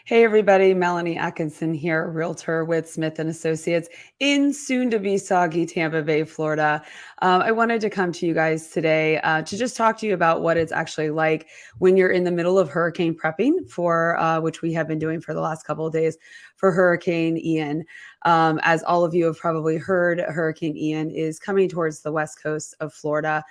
Hey everybody, Melanie Atkinson here, Realtor with Smith and Associates in soon-to-be soggy Tampa Bay, Florida. I wanted to come to you guys today to just talk to you about what it's actually like when you're in the middle of hurricane prepping for which we have been doing for the last couple of days for Hurricane Ian. As all of you have probably heard, Hurricane Ian is coming towards the west coast of Florida.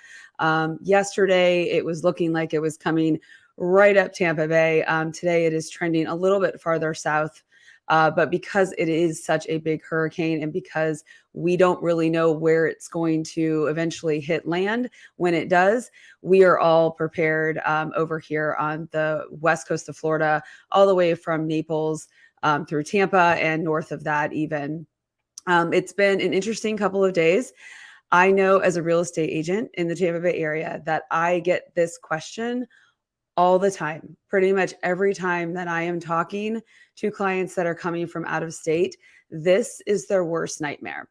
Yesterday, it was looking like it was coming right up Tampa Bay. Today it is trending a little bit farther south, but because it is such a big hurricane and because we don't really know where it's going to eventually hit land when it does, we are all prepared over here on the west coast of Florida, all the way from Naples through Tampa and north of that even. It's been an interesting couple of days. I know as a real estate agent in the Tampa Bay area that I get this question all the time. Pretty much every time that I am talking to clients that are coming from out of state, this is their worst nightmare.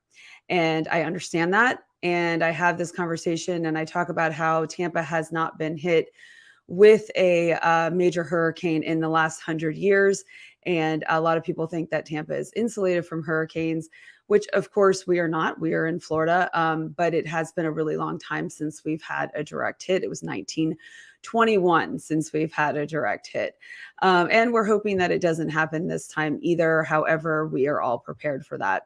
And I understand that. And I have this conversation and I talk about how Tampa has not been hit with a major hurricane in the last 100 years. And a lot of people think that Tampa is insulated from hurricanes, which of course we are not. We are in Florida, but it has been a really long time since we've had a direct hit. It was 1921 since we've had a direct hit. And we're hoping that it doesn't happen this time either. However, we are all prepared for that.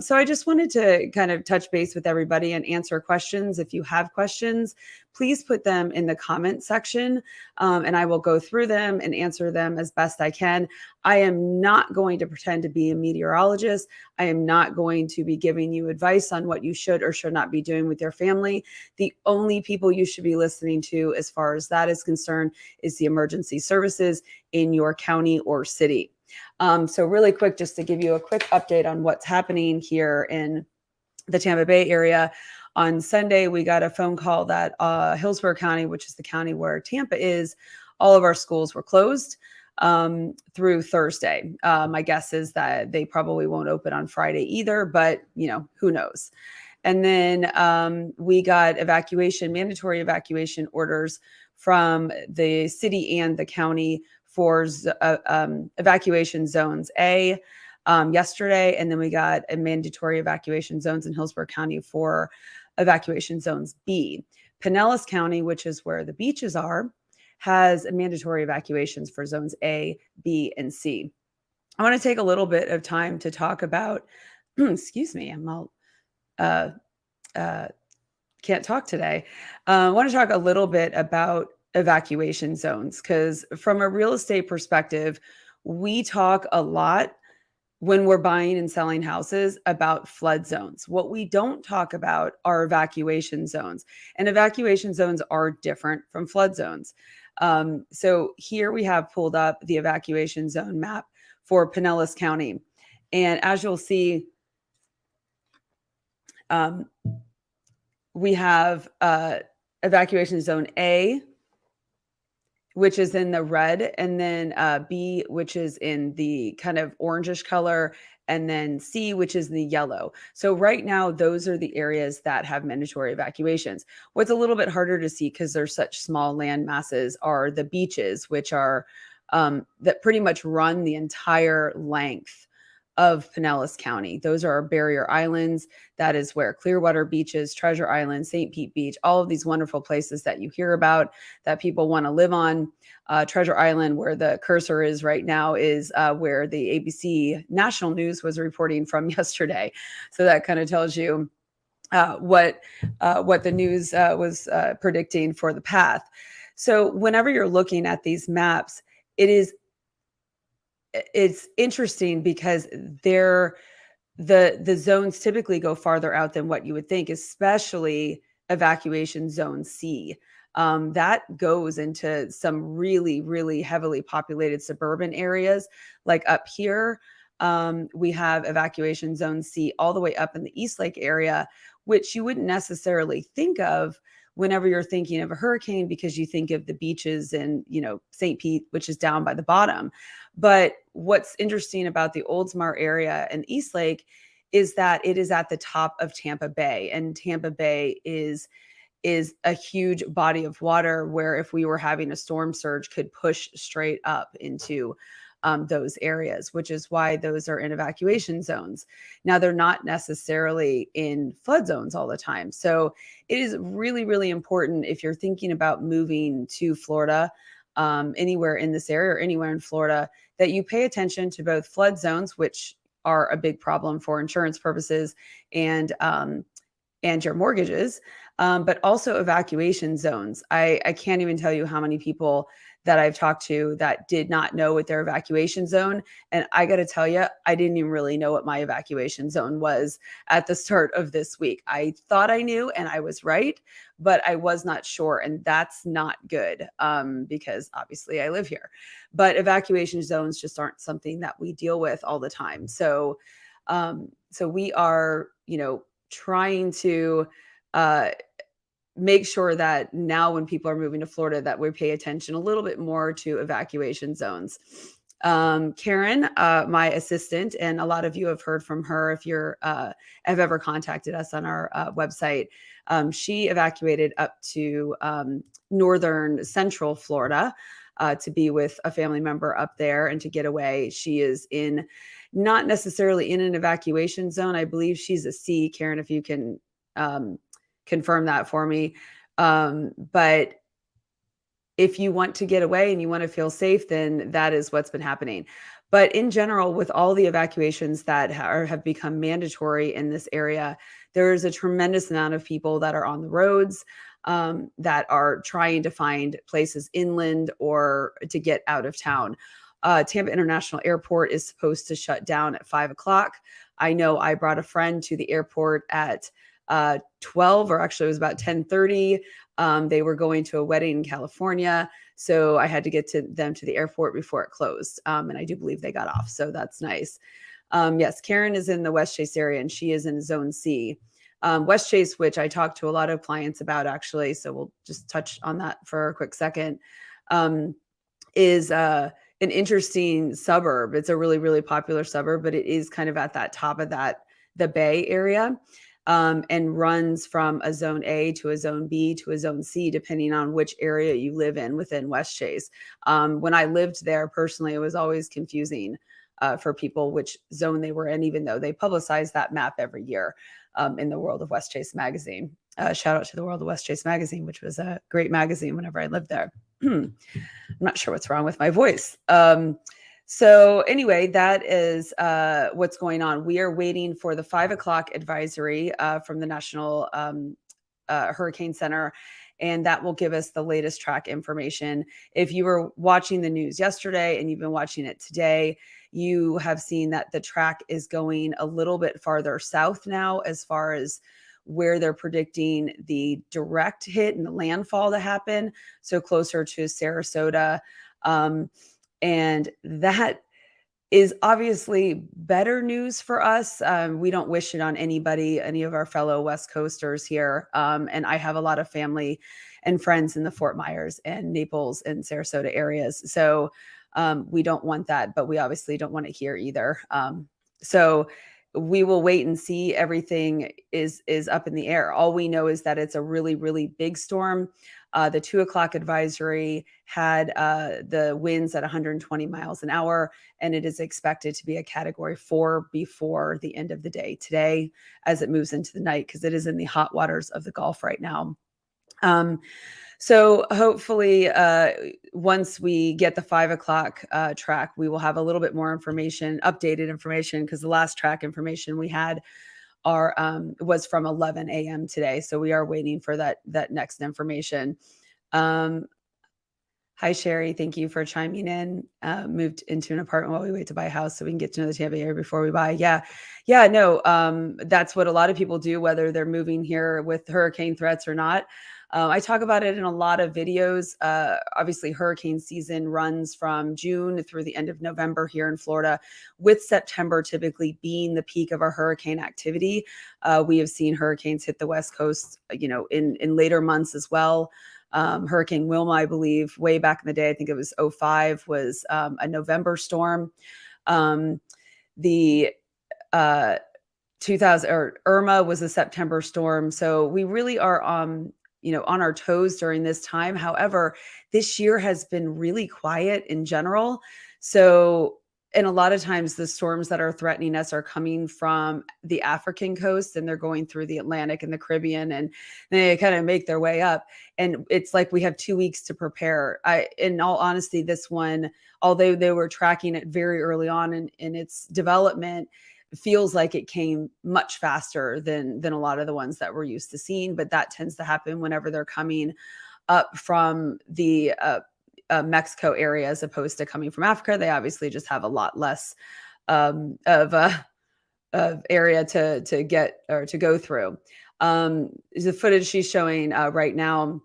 So I just wanted to kind of touch base with everybody and answer questions. If you have questions, please put them in the comment section and I will go through them and answer them as best I can. I am not going to pretend to be a meteorologist. I am not going to be giving you advice on what you should or should not be doing with your family. The only people you should be listening to as far as that is concerned is the emergency services in your county or city. So really quick, just to give you a quick update on what's happening here in the Tampa Bay area. On Sunday, we got a phone call that Hillsborough County, which is the county where Tampa is, all of our schools were closed through Thursday. My guess is that they probably won't open on Friday either, but who knows? And then we got mandatory evacuation orders from the city and the county for evacuation zones A yesterday. And then we got a mandatory evacuation zones in Hillsborough County for evacuation zones B. Pinellas County, which is where the beaches are, has mandatory evacuations for zones A, B, and C. I want to take a little bit of time to talk about, excuse me, I'm all, can't talk today. I want to talk a little bit about evacuation zones because from a real estate perspective, we talk a lot when we're buying and selling houses about flood zones. What we don't talk about are evacuation zones, and evacuation zones are different from flood zones. So here we have pulled up the evacuation zone map for Pinellas County. And as you'll see, we have evacuation zone A, which is in the red, and then B, which is in the kind of orangish color, and then C, which is the yellow. So right now, those are the areas that have mandatory evacuations. What's a little bit harder to see because they're such small land masses are the beaches, which are that pretty much run the entire length of Pinellas County. Those are our barrier islands. That is where Clearwater Beaches, Treasure Island, St. Pete Beach, all of these wonderful places that you hear about that people want to live on. Treasure Island, where the cursor is right now, is where the ABC National News was reporting from yesterday. So that kind of tells you what the news was predicting for the path. So whenever you're looking at these maps, it's interesting because the zones typically go farther out than what you would think, especially evacuation zone C. That goes into some really, really heavily populated suburban areas. Like up here, we have evacuation zone C all the way up in the East Lake area, which you wouldn't necessarily think of whenever you're thinking of a hurricane because you think of the beaches and, St. Pete, which is down by the bottom. But what's interesting about the Oldsmar area and East Lake is that it is at the top of Tampa Bay, and Tampa Bay is a huge body of water where if we were having a storm surge could push straight up into those areas, which is why those are in evacuation zones. Now, they're not necessarily in flood zones all the time. So it is really, really important if you're thinking about moving to Florida, anywhere in this area or anywhere in Florida, that you pay attention to both flood zones, which are a big problem for insurance purposes, and your mortgages, but also evacuation zones. I can't even tell you how many people that I've talked to that did not know what their evacuation zone. And I got to tell you, I didn't even really know what my evacuation zone was at the start of this week. I thought I knew and I was right, but I was not sure. And that's not good, because obviously I live here. But evacuation zones just aren't something that we deal with all the time. So we are, trying to make sure that now when people are moving to Florida, that we pay attention a little bit more to evacuation zones. Karen, my assistant, and a lot of you have heard from her if you're have ever contacted us on our website. She evacuated up to northern central Florida to be with a family member up there and to get away. She is not necessarily in an evacuation zone. I believe she's a C. Karen, if you can confirm that for me. But if you want to get away and you want to feel safe, then that is what's been happening. But in general, with all the evacuations that have become mandatory in this area, there is a tremendous amount of people that are on the roads, that are trying to find places inland or to get out of town. Tampa International Airport is supposed to shut down at 5 o'clock. I know I brought a friend to the airport at 12, or actually it was about 10:30. They were going to a wedding in California. So I had to get them to the airport before it closed. And I do believe they got off. So that's nice. Yes, Karen is in the West Chase area and she is in Zone C. West Chase, which I talked to a lot of clients about actually, so we'll just touch on that for a quick second, is an interesting suburb. It's a really, really popular suburb, but it is kind of at that top of the Bay area, and runs from a Zone A to a Zone B to a Zone C, depending on which area you live in within West Chase. When I lived there personally, it was always confusing for people which zone they were in, even though they publicize that map every year in the World of West Chase magazine. Shout out to the World of West Chase magazine, which was a great magazine whenever I lived there. I'm not sure what's wrong with my voice. So anyway, that is what's going on. We are waiting for the 5 o'clock advisory from the National Hurricane Center, and that will give us the latest track information. If you were watching the news yesterday and you've been watching it today, you have seen that the track is going a little bit farther south now as far as where they're predicting the direct hit and the landfall to happen. So closer to Sarasota. And that is obviously better news for us. We don't wish it on anybody, any of our fellow West Coasters here. And I have a lot of family and friends in the Fort Myers and Naples and Sarasota areas. So we don't want that, but we obviously don't want it here either. So we will wait and see. Everything is up in the air. All we know is that it's a really, really big storm. The 2 o'clock advisory had the winds at 120 miles an hour, and it is expected to be a Category 4 before the end of the day today as it moves into the night, because it is in the hot waters of the Gulf right now. So hopefully, once we get the 5 o'clock track, we will have a little bit more information, updated information, because the last track information we had was from 11 a.m. today. So we are waiting for that next information. Hi, Sherry. Thank you for chiming in. Moved into an apartment while we wait to buy a house so we can get to know the Tampa area before we buy. Yeah. No, that's what a lot of people do, whether they're moving here with hurricane threats or not. I talk about it in a lot of videos. Obviously, hurricane season runs from June through the end of November here in Florida, with September typically being the peak of our hurricane activity. We have seen hurricanes hit the West Coast, in later months as well. Hurricane Wilma, I believe, way back in the day, I think it was 2005, was a November storm. The 2000 or Irma was a September storm. So we really are on our toes during this time. However, this year has been really quiet in general. So, and a lot of times the storms that are threatening us are coming from the African coast, and they're going through the Atlantic and the Caribbean, and they kind of make their way up. And it's like we have 2 weeks to prepare. In all honesty, this one, although they were tracking it very early on in its development, feels like it came much faster than a lot of the ones that we're used to seeing. But that tends to happen whenever they're coming up from the Mexico area as opposed to coming from Africa. They obviously just have a lot less of area to get or to go through. The footage she's showing right now,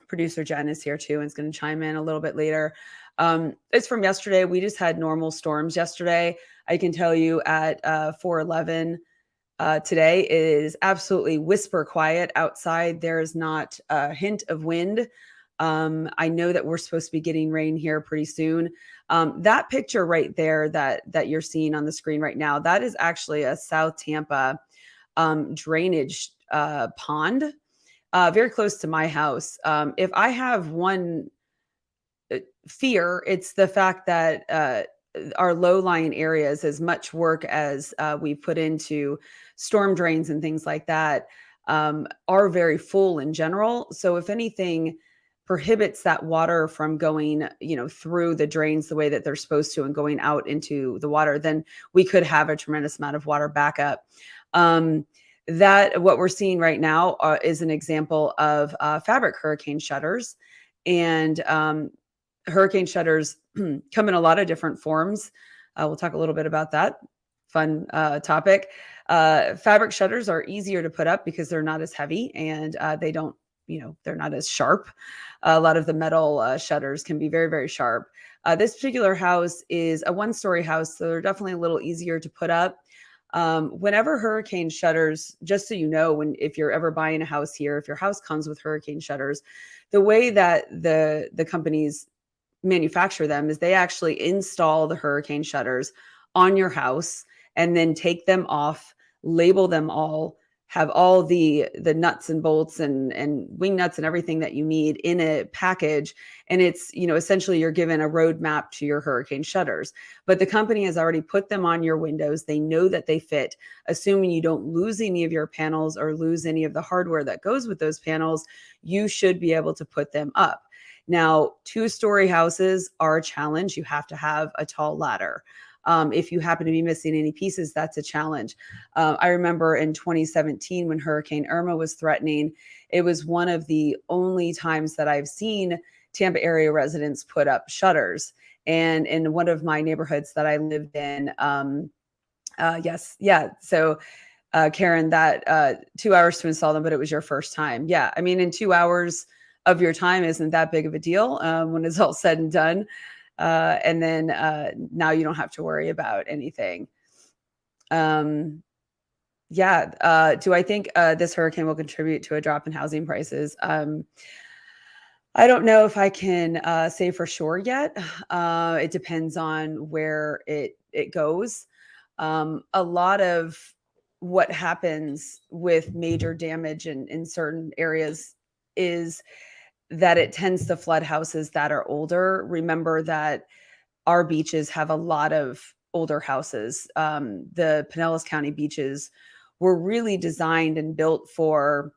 producer Jen is here too and is going to chime in a little bit later. It's from yesterday. We just had normal storms yesterday. I can tell you at 4:11 today, it is absolutely whisper quiet outside. There's not a hint of wind. I know that we're supposed to be getting rain here pretty soon. That picture right there that you're seeing on the screen right now, that is actually a South Tampa drainage pond, very close to my house. If I have one fear, it's the fact that our low-lying areas, as much work as we put into storm drains and things like that, are very full in general. So if anything prohibits that water from going, through the drains the way that they're supposed to and going out into the water, then we could have a tremendous amount of water backup. That what we're seeing right now is an example of fabric hurricane shutters, and hurricane shutters come in a lot of different forms. We'll talk a little bit about that. Fun topic. Fabric shutters are easier to put up because they're not as heavy, and they don't, they're not as sharp. A lot of the metal shutters can be very, very sharp. This particular house is a one-story house, so they're definitely a little easier to put up. Whenever hurricane shutters, just so you know, if you're ever buying a house here, if your house comes with hurricane shutters, the way that the companies manufacture them is they actually install the hurricane shutters on your house and then take them off, label them all, have all the nuts and bolts and wing nuts and everything that you need in a package. And it's, essentially you're given a roadmap to your hurricane shutters, but the company has already put them on your windows. They know that they fit. Assuming you don't lose any of your panels or lose any of the hardware that goes with those panels, you should be able to put them up. Now, 2-story houses are a challenge. You have to have a tall ladder. If you happen to be missing any pieces, that's a challenge. I remember in 2017 when Hurricane Irma was threatening, it was one of the only times that I've seen Tampa area residents put up shutters. And in one of my neighborhoods that I lived in, So Karen, that 2 hours to install them, but it was your first time. Yeah, I mean, in 2 hours of your time isn't that big of a deal when it's all said and done. And then now you don't have to worry about anything. Do I think this hurricane will contribute to a drop in housing prices? I don't know if I can say for sure yet. It depends on where it goes. A lot of what happens with major damage in certain areas is that it tends to flood houses that are older. Remember that our beaches have a lot of older houses. The Pinellas County beaches were really designed and built for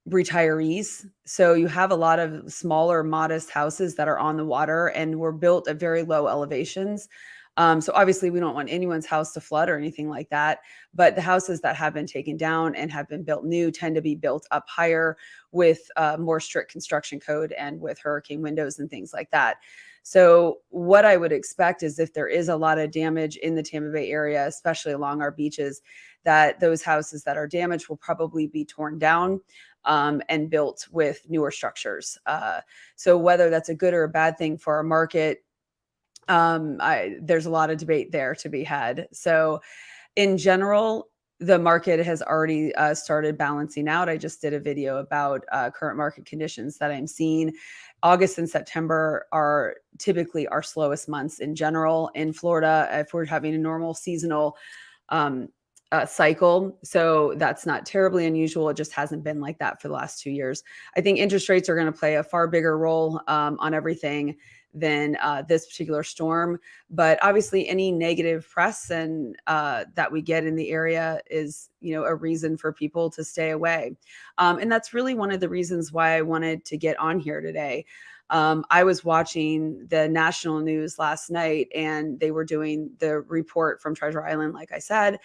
retirees. So you have a lot of smaller, modest houses that are on the water and were built at very low elevations. So obviously we don't want anyone's house to flood or anything like that, but the houses that have been taken down and have been built new tend to be built up higher with more strict construction code and with hurricane windows and things like that. So what I would expect is if there is a lot of damage in the Tampa Bay area, especially along our beaches, that those houses that are damaged will probably be torn down and built with newer structures. So whether that's a good or a bad thing for our market, there's a lot of debate there to be had. So in general, the market has already started balancing out. I just did a video about current market conditions that I'm seeing. August and September are typically our slowest months in general in Florida. If we're having a normal seasonal cycle. So that's not terribly unusual. It just hasn't been like that for the last 2 years. I think interest rates are going to play a far bigger role on everything than this particular storm. But obviously, any negative press and that we get in the area is, a reason for people to stay away. And that's really one of the reasons why I wanted to get on here today. I was watching the national news last night, and they were doing the report from Treasure Island, like I said.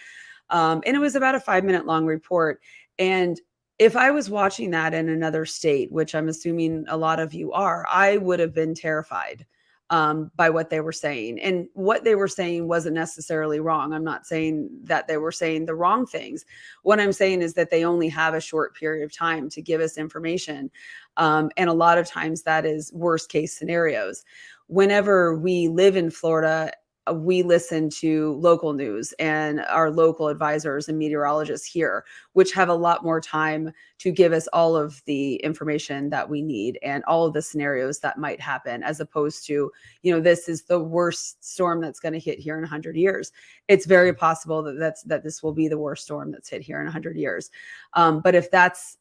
And it was about a 5-minute long report. And if I was watching that in another state, which I'm assuming a lot of you are, I would have been terrified by what they were saying. And what they were saying wasn't necessarily wrong. I'm not saying that they were saying the wrong things. What I'm saying is that they only have a short period of time to give us information. And a lot of times that is worst case scenarios. Whenever we live in Florida, we listen to local news and our local advisors and meteorologists here, which have a lot more time to give us all of the information that we need and all of the scenarios that might happen, as opposed to, this is the worst storm that's going to hit here in 100 years. It's very possible that this will be the worst storm that's hit here in 100 years. But if that's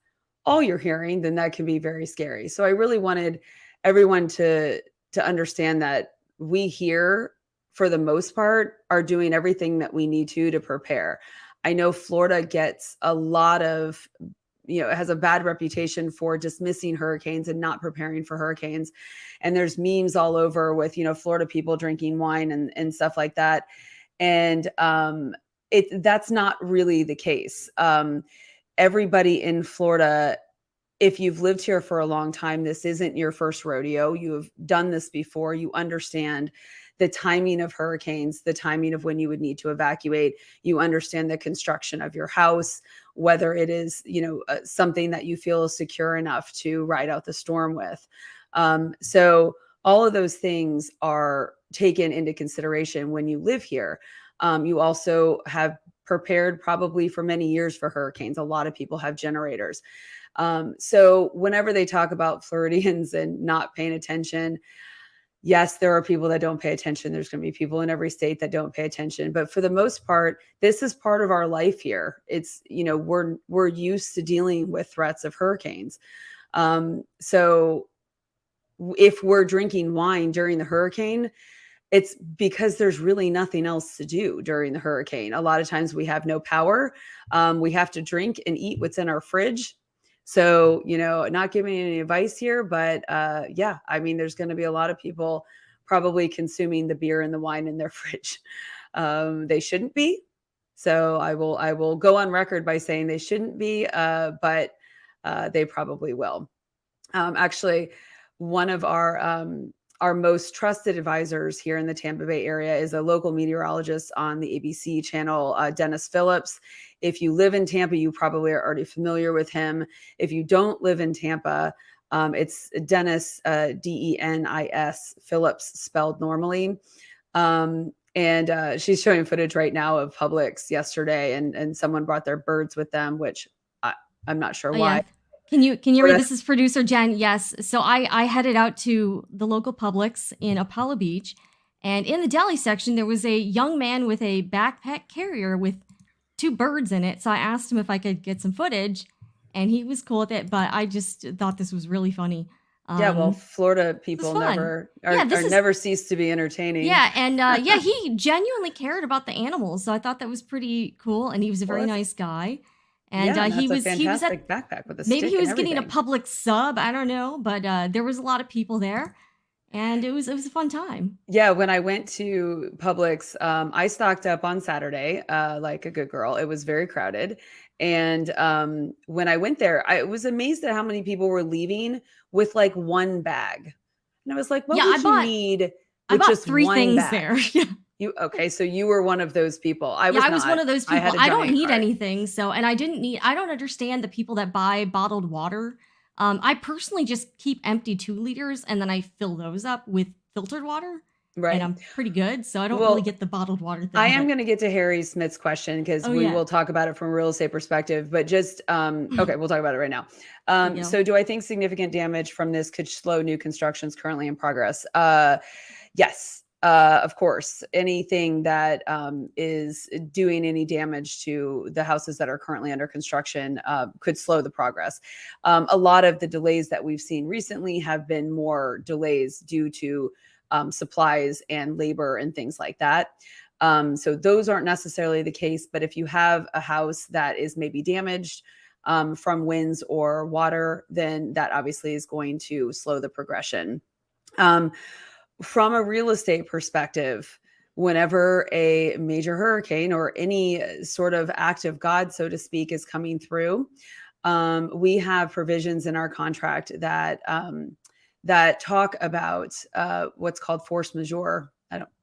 all you're hearing, then that can be very scary. So I really wanted everyone to understand that we here, for the most part, are doing everything that we need to prepare. I know Florida gets a lot of, it has a bad reputation for dismissing hurricanes and not preparing for hurricanes. And there's memes all over with, Florida people drinking wine and stuff like that. And that's not really the case. Everybody in Florida, if you've lived here for a long time, this isn't your first rodeo. You have done this before. You understand the timing of hurricanes, the timing of when you would need to evacuate. You understand the construction of your house, whether it is, something that you feel is secure enough to ride out the storm with. So all of those things are taken into consideration when you live here. You also have prepared probably for many years for hurricanes. A lot of people have generators. So whenever they talk about Floridians and not paying attention, yes, there are people that don't pay attention. There's going to be people in every state that don't pay attention. But for the most part, this is part of our life here. It's, we're used to dealing with threats of hurricanes. So if we're drinking wine during the hurricane, it's because there's really nothing else to do during the hurricane. A lot of times we have no power. We have to drink and eat what's in our fridge. So, not giving any advice here, but there's going to be a lot of people probably consuming the beer and the wine in their fridge. They shouldn't be. So I will go on record by saying they shouldn't be, but they probably will. Actually, one of our most trusted advisors here in the Tampa Bay area is a local meteorologist on the ABC channel, Denis Phillips. If you live in Tampa, you probably are already familiar with him. If you don't live in Tampa, it's Denis, Denis, Phillips spelled normally. And she's showing footage right now of Publix yesterday, and someone brought their birds with them, which I'm not sure why. Yeah. Can you hear me? This is producer Jen. Yes. So I headed out to the local Publix in Apollo Beach, and in the deli section, there was a young man with a backpack carrier with 2 birds in it. So I asked him if I could get some footage, and he was cool with it. But I just thought this was really funny. Well, Florida people never cease to be entertaining. Yeah, and he genuinely cared about the animals. So I thought that was pretty cool, and he was a very nice guy. And he was at backpack with a maybe stick he was and getting a everything. Publix sub. I don't know, but there was a lot of people there, and it was a fun time. Yeah, when I went to Publix, I stocked up on Saturday, like a good girl. It was very crowded, and when I went there, I was amazed at how many people were leaving with like one bag, and I was like, "What would you need with just 3 one things bag?" there. Okay, so you were one of those people. I was one of those people. I don't need cart. anything, and I don't understand the people that buy bottled water. I personally just keep empty 2 liters, and then I fill those up with filtered water. Right. And I'm pretty good, so I don't really get the bottled water thing. I am going to get to Harry Smith's question because we will talk about it from a real estate perspective, but just, okay, we'll talk about it right now. So do I think significant damage from this could slow new constructions currently in progress? Yes. of course, anything that is doing any damage to the houses that are currently under construction could slow the progress. A lot of the delays that we've seen recently have been more delays due to supplies and labor and things like that. So those aren't necessarily the case, but if you have a house that is maybe damaged from winds or water, then that obviously is going to slow the progression. From a real estate perspective, whenever a major hurricane or any sort of act of God, so to speak, is coming through, we have provisions in our contract that that talk about what's called force majeure.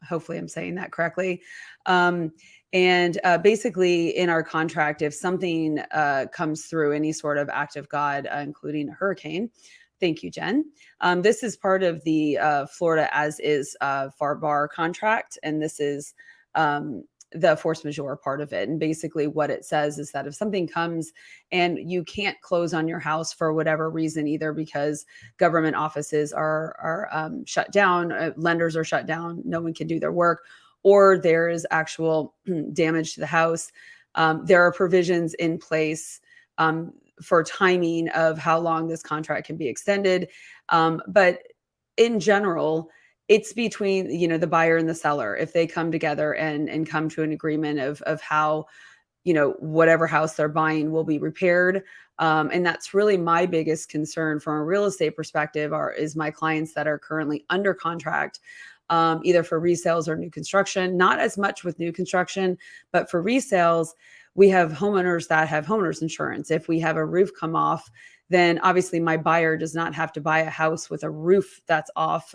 Hopefully I'm saying that correctly. And basically in our contract, if something comes through, any sort of act of God, including a hurricane, thank you, Jen. This is part of the Florida as is FAR contract, and this is the force majeure part of it. And basically what it says is that if something comes and you can't close on your house for whatever reason, either because government offices are shut down, lenders are shut down, no one can do their work, or there is actual damage to the house, there are provisions in place for timing of how long this contract can be extended. But in general, it's between, the buyer and the seller. If they come together and come to an agreement of how, whatever house they're buying will be repaired. And that's really my biggest concern from a real estate perspective is my clients that are currently under contract, either for resales or new construction. Not as much with new construction, but for resales, we have homeowners that have homeowners insurance. If we have a roof come off, then obviously my buyer does not have to buy a house with a roof that's off.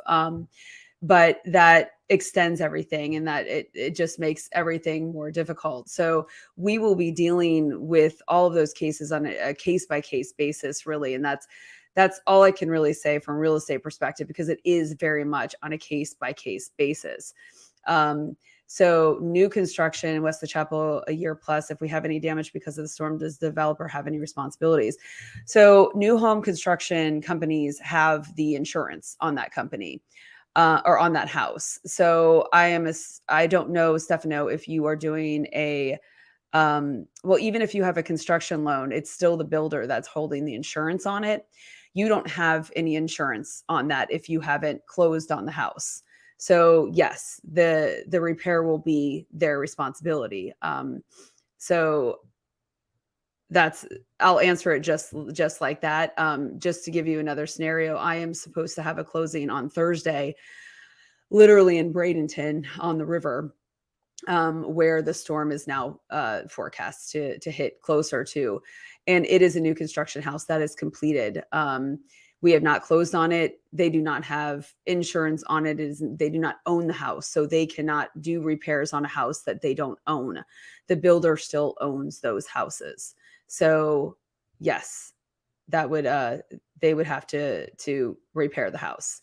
But that extends everything, and that it just makes everything more difficult. So we will be dealing with all of those cases on a case-by-case basis, really. And that's all I can really say from a real estate perspective, because it is very much on a case-by-case basis. So new construction in West La Chapel, a year plus. If we have any damage because of the storm, does the developer have any responsibilities? So new home construction companies have the insurance on that company. Or on that house. So I don't know, Stefano, if you are doing well, even if you have a construction loan, it's still the builder that's holding the insurance on it. You don't have any insurance on that if you haven't closed on the house. So yes, the repair will be their responsibility. So I'll answer it just like that. Just to give you another scenario, I am supposed to have a closing on Thursday, literally in Bradenton on the river, where the storm is now forecast to hit closer to. And it is a new construction house that is completed. We have not closed on it. They do not have insurance on it. They do not own the house, so they cannot do repairs on a house that they don't own. The builder still owns those houses. So yes, that would they would have to repair the house.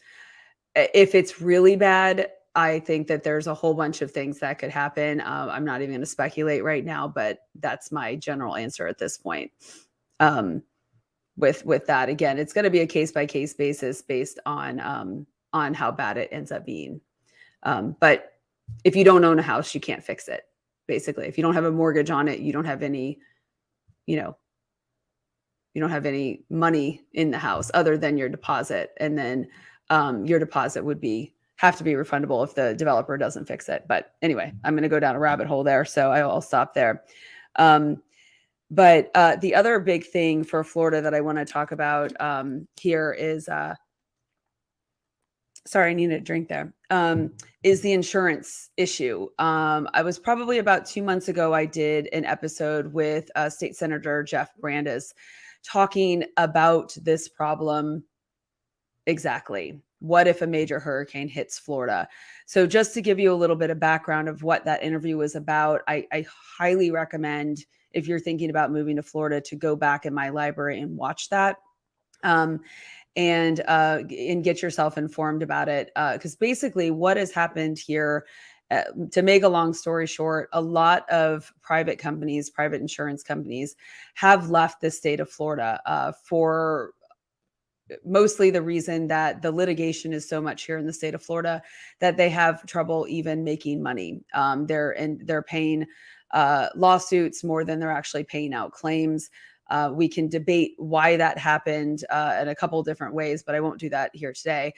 If it's really bad, I think that there's a whole bunch of things that could happen. I'm not even going to speculate right now, but that's my general answer at this point. With that, again, it's going to be a case by case basis based on how bad it ends up being. But if you don't own a house, you can't fix it. Basically, if you don't have a mortgage on it, you don't have any money in the house other than your deposit. And then your deposit would have to be refundable if the developer doesn't fix it. But anyway, I'm going to go down a rabbit hole there, so I'll stop there. But the other big thing for Florida that I want to talk about here is, sorry, I needed a drink there, is the insurance issue. I was probably about 2 months ago, I did an episode with State Senator Jeff Brandes talking about this problem. Exactly. What if a major hurricane hits Florida? So just to give you a little bit of background of what that interview was about, I highly recommend, if you're thinking about moving to Florida, to go back in my library and watch that. And get yourself informed about it. Because basically what has happened here, to make a long story short, a lot of private insurance companies have left the state of Florida for mostly the reason that the litigation is so much here in the state of Florida that they have trouble even making money. They're paying lawsuits more than they're actually paying out claims. We can debate why that happened in a couple different ways, but I won't do that here today.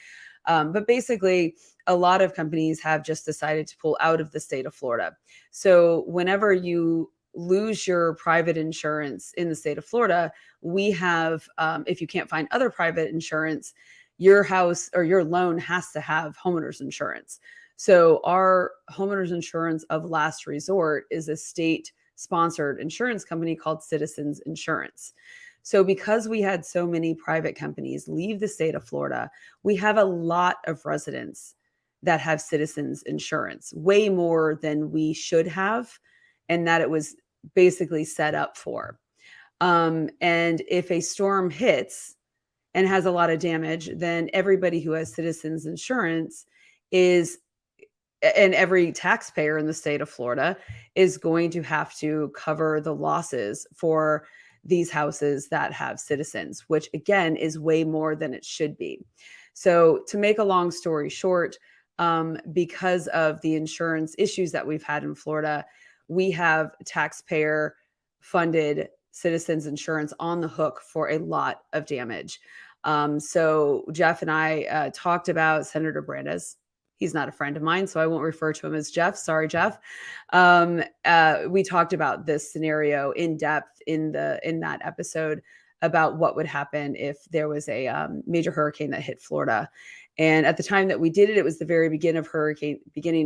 But basically, a lot of companies have just decided to pull out of the state of Florida. So whenever you lose your private insurance in the state of Florida, we have, if you can't find other private insurance, your house or your loan has to have homeowners insurance. So our homeowners insurance of last resort is a state sponsored insurance company called Citizens Insurance. So because we had so many private companies leave the state of Florida, we have a lot of residents that have Citizens Insurance, way more than we should have, and that it was basically set up for. And if a storm hits and has a lot of damage, then everybody who has Citizens Insurance is, and every taxpayer in the state of Florida is going to have to cover the losses for these houses that have Citizens, which again is way more than it should be. So to make a long story short, because of the insurance issues that we've had in Florida, we have taxpayer funded Citizens Insurance on the hook for a lot of damage. So Jeff and I talked about Senator Brandes. He's not a friend of mine, so I won't refer to him as Jeff. Sorry, Jeff. We talked about this scenario in depth in that episode about what would happen if there was a major hurricane that hit Florida. And at the time that we did it, it was the very beginning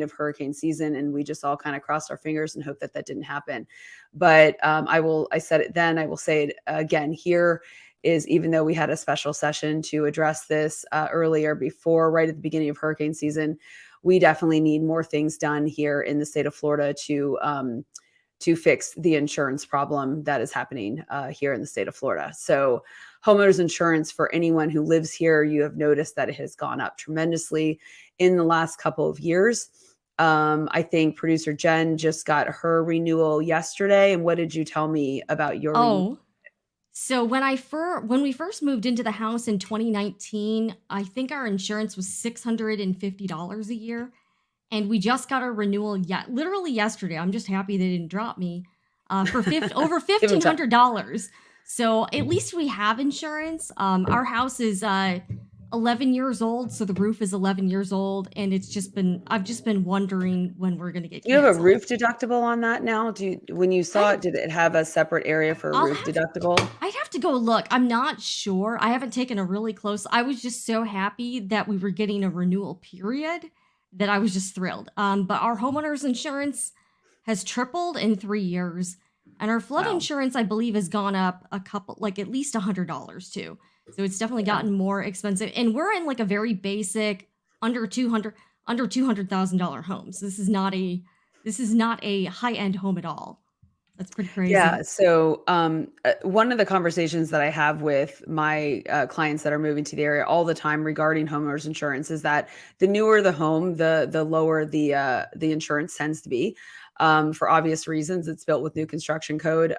of hurricane season, and we just all kind of crossed our fingers and hoped that that didn't happen. But I said it then, I will say it again here. Is even though we had a special session to address this earlier right at the beginning of hurricane season, we definitely need more things done here in the state of Florida to fix the insurance problem that is happening here in the state of Florida. So homeowners insurance for anyone who lives here, you have noticed that it has gone up tremendously in the last couple of years. I think producer Jen just got her renewal yesterday. And what did you tell me about your renewal? So when we first moved into the house in 2019, I think our insurance was $650 a year, and we just got our renewal literally yesterday. I'm just happy they didn't drop me for over $1,500. So at least we have insurance. Our house is 11 years old, so the roof is 11 years old, and I've just been wondering when we're going to get canceled. You have a roof deductible on that now? When you saw it, did it have a separate area for a roof deductible? I'd have to go look. I'm not sure. I haven't taken a really close. I was just so happy that we were getting a renewal period that I was just thrilled. But our homeowners insurance has tripled in 3 years, and our flood insurance, I believe, has gone up at least $100 too. So it's definitely gotten more expensive, and we're in like a very basic under $200,000 homes. This is not a high end home at all. That's pretty crazy. Yeah. So one of the conversations that I have with my clients that are moving to the area all the time regarding homeowners insurance is that the newer the home, the lower the insurance tends to be. For obvious reasons, it's built with new construction code.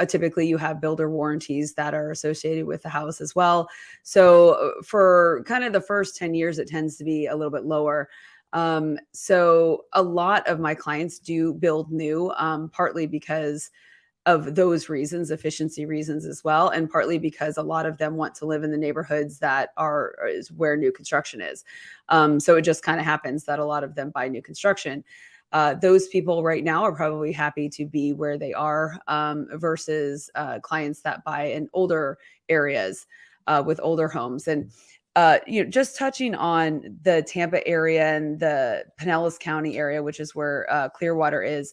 Typically you have builder warranties that are associated with the house as well. So for kind of the first 10 years, it tends to be a little bit lower. So a lot of my clients do build new, partly because of those reasons, efficiency reasons as well, and partly because a lot of them want to live in the neighborhoods that is where new construction is. So it just kind of happens that a lot of them buy new construction. Those people right now are probably happy to be where they are versus clients that buy in older areas with older homes. And just touching on the Tampa area and the Pinellas County area, which is where Clearwater is.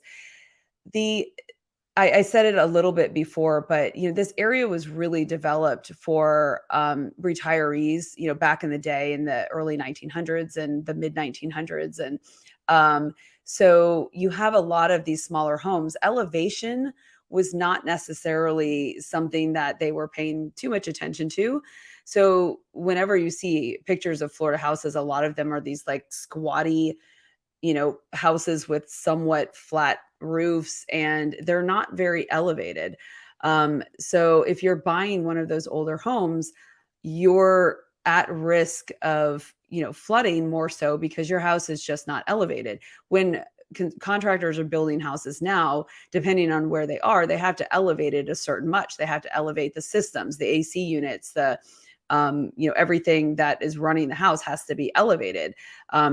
I said it a little bit before, but this area was really developed for retirees, back in the day in the early 1900s and the mid 1900s, and so you have a lot of these smaller homes. Elevation was not necessarily something that they were paying too much attention to. So whenever you see pictures of Florida houses, a lot of them are these like squatty, houses with somewhat flat roofs, and they're not very elevated. So if you're buying one of those older homes, you're at risk of, flooding more so because your house is just not elevated. When contractors are building houses now, depending on where they are, they have to elevate it a certain much. They have to elevate the systems, the AC units, the everything that is running the house has to be elevated.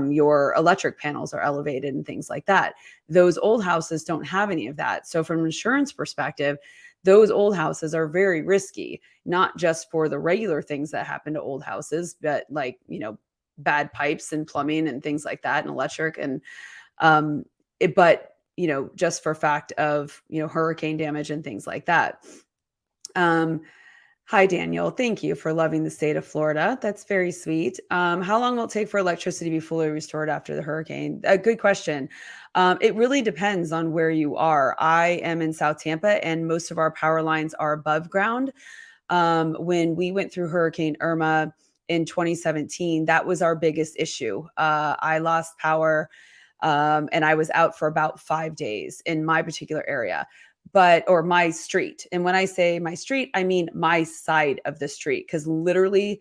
Your electric panels are elevated and things like that. Those old houses don't have any of that. So from an insurance perspective, those old houses are very risky, not just for the regular things that happen to old houses, but like, bad pipes and plumbing and things like that and electric. And but just for fact of, hurricane damage and things like that. Hi, Daniel. Thank you for loving the state of Florida. That's very sweet. How long will it take for electricity to be fully restored after the hurricane? A good question. It really depends on where you are. I am in South Tampa, and most of our power lines are above ground. When we went through Hurricane Irma in 2017, that was our biggest issue. I lost power, and I was out for about 5 days in my particular area. Or my street. And when I say my street, I mean my side of the street, because literally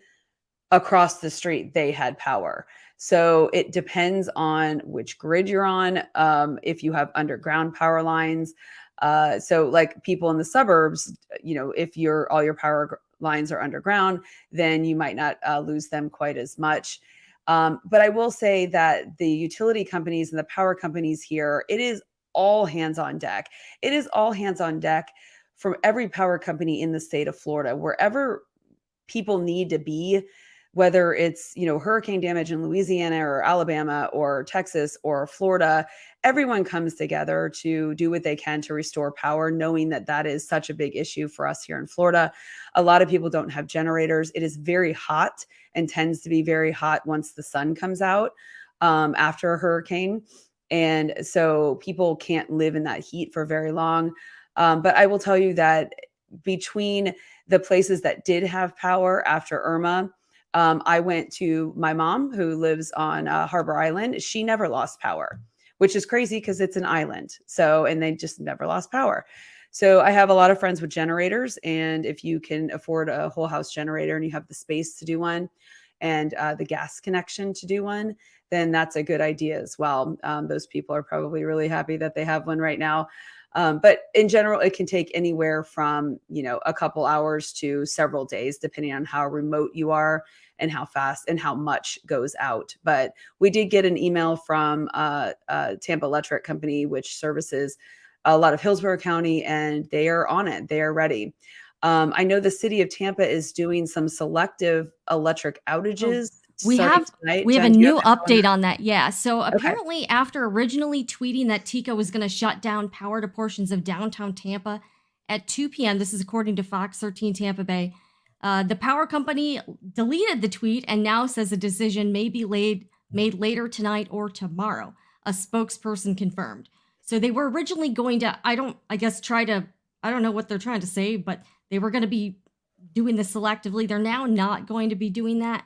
across the street, they had power. So it depends on which grid you're on. If you have underground power lines. So like people in the suburbs, if all your power lines are underground, then you might not lose them quite as much. But I will say that the utility companies and the power companies here, it is all hands on deck. It is all hands on deck from every power company in the state of Florida, wherever people need to be, whether it's, hurricane damage in Louisiana or Alabama or Texas or Florida. Everyone comes together to do what they can to restore power, knowing that that is such a big issue for us here in Florida. A lot of people don't have generators. It is very hot and tends to be very hot once the sun comes out after a hurricane. And so people can't live in that heat for very long. But I will tell you that between the places that did have power after Irma, I went to my mom who lives on Harbor Island. She never lost power, which is crazy because it's an island. And they just never lost power. So I have a lot of friends with generators. And if you can afford a whole house generator and you have the space to do one and the gas connection to do one, then that's a good idea as well. Those people are probably really happy that they have one right now. But in general, it can take anywhere from, a couple hours to several days, depending on how remote you are and how fast and how much goes out. But we did get an email from Tampa Electric Company, which services a lot of Hillsborough County, and they are on it. They are ready. I know the city of Tampa is doing some selective electric outages. We have a Jen, new update on that. Yeah. So Okay. apparently, after originally tweeting that TECO was going to shut down power to portions of downtown Tampa at 2 p.m., this is according to Fox 13 Tampa Bay, the power company deleted the tweet and now says a decision may be made later tonight or tomorrow. A spokesperson confirmed. So they were originally going to, I don't know what they're trying to say, but they were going to be doing this selectively. They're now not going to be doing that.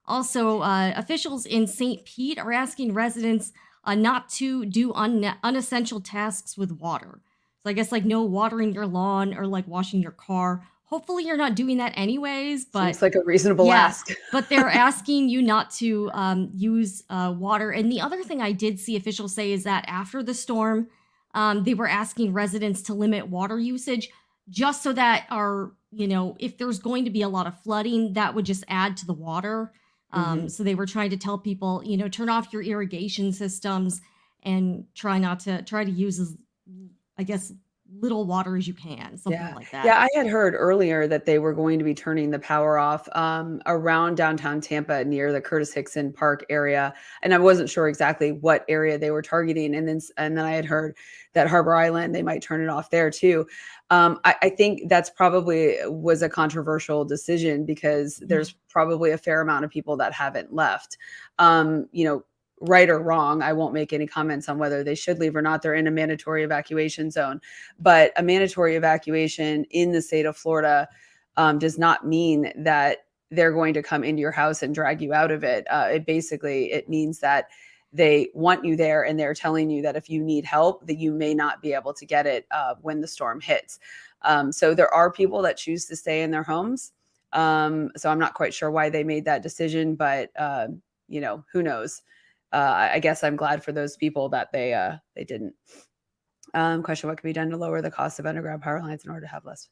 Also, officials in St. Pete are asking residents not to do unessential tasks with water. So I guess like no watering your lawn or like washing your car. Hopefully you're not doing that anyways. But seems like a reasonable ask. But they're asking you not to use water. And the other thing I did see officials say is that after the storm, they were asking residents to limit water usage just so that if there's going to be a lot of flooding, that would just add to the water. So they were trying to tell people, turn off your irrigation systems and try to use as, I guess, little water as you can, something like that. Yeah, I had heard earlier that they were going to be turning the power off around downtown Tampa near the Curtis Hickson Park area. And I wasn't sure exactly what area they were targeting. And then I had heard that Harbor Island, they might turn it off there too. I think that's probably was a controversial decision because there's probably a fair amount of people that haven't left. Right or wrong, I won't make any comments on whether they should leave or not. They're in a mandatory evacuation zone, but a mandatory evacuation in the state of Florida does not mean that they're going to come into your house and drag you out of it. It means that they want you there and they're telling you that if you need help, that you may not be able to get it when the storm hits. So there are people that choose to stay in their homes. So I'm not quite sure why they made that decision, but who knows? I guess I'm glad for those people that they didn't. Question: what can be done to lower the cost of underground power lines in order to have less?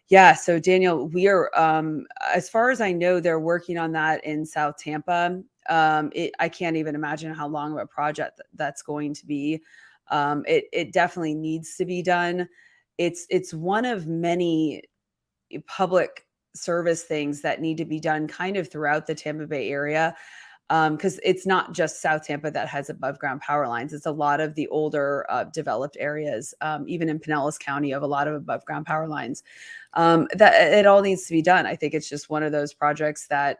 Yeah, so Daniel, we are, as far as I know, they're working on that in South Tampa. I can't even imagine how long of a project that's going to be. It definitely needs to be done. It's one of many public service things that need to be done kind of throughout the Tampa Bay area, because it's not just South Tampa that has above ground power lines. It's a lot of the older developed areas, even in Pinellas County, of a lot of above ground power lines. That it all needs to be done. I think it's just one of those projects that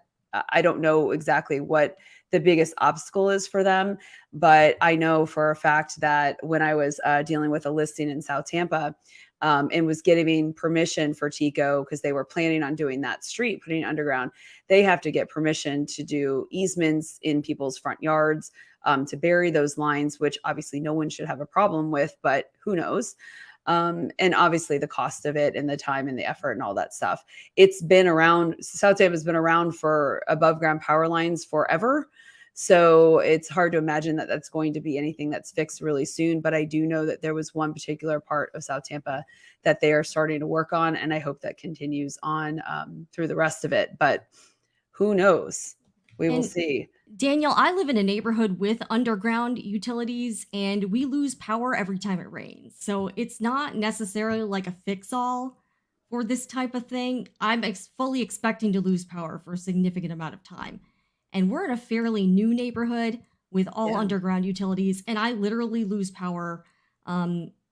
I don't know exactly what the biggest obstacle is for them, but I know for a fact that when I was dealing with a listing in South Tampa, and was getting permission for Tico because they were planning on doing that street, putting it underground. They have to get permission to do easements in people's front yards, to bury those lines, which obviously no one should have a problem with, but who knows? And obviously the cost of it and the time and the effort and all that stuff. It's been around, South Tampa has been around for above ground power lines forever. So it's hard to imagine that that's going to be anything that's fixed really soon. But I do know that there was one particular part of South Tampa that they are starting to work on. And I hope that continues on through the rest of it. But who knows? We will see. Daniel, I live in a neighborhood with underground utilities and we lose power every time it rains. So it's not necessarily like a fix all for this type of thing. I'm fully expecting to lose power for a significant amount of time. And we're in a fairly new neighborhood with all underground utilities. And I literally lose power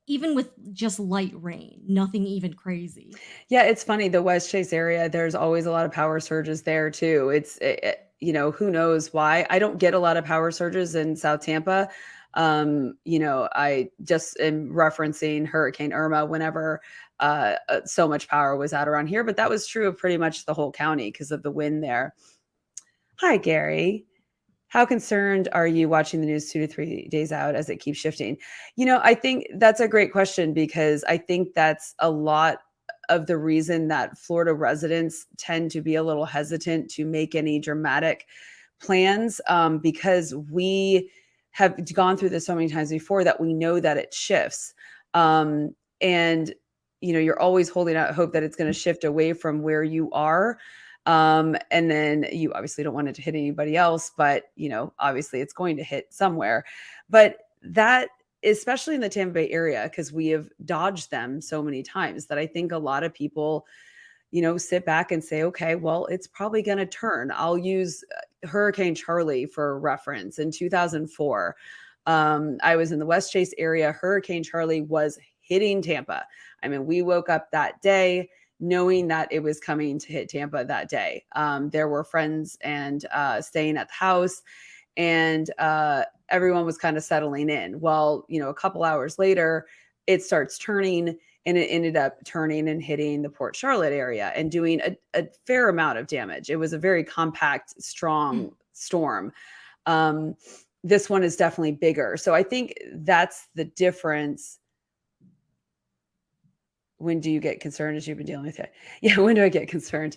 even with just light rain, nothing even crazy. Yeah, it's funny. The West Chase area, there's always a lot of power surges there too. Who knows why? I don't get a lot of power surges in South Tampa. I just am referencing Hurricane Irma whenever so much power was out around here, but that was true of pretty much the whole county because of the wind there. Hi, Gary. How concerned are you watching the news 2 to 3 days out as it keeps shifting? I think that's a great question because I think that's a lot of the reason that Florida residents tend to be a little hesitant to make any dramatic plans, because we have gone through this so many times before that we know that it shifts. And you're always holding out hope that it's going to shift away from where you are. And then you obviously don't want it to hit anybody else, but obviously it's going to hit somewhere. But that, especially in the Tampa Bay area, because we have dodged them so many times, that I think a lot of people, sit back and say, okay, well, it's probably going to turn. I'll use Hurricane Charlie for reference. In 2004, I was in the West Chase area. Hurricane Charlie was hitting Tampa. I mean, we woke up that day knowing that it was coming to hit Tampa that day. There were friends and staying at the house, and everyone was kind of settling in. Well, a couple hours later, it starts turning, and it ended up turning and hitting the Port Charlotte area and doing a fair amount of damage. It was a very compact, strong storm. This one is definitely bigger. So I think that's the difference. When do you get concerned, as you've been dealing with it? Yeah. When do I get concerned?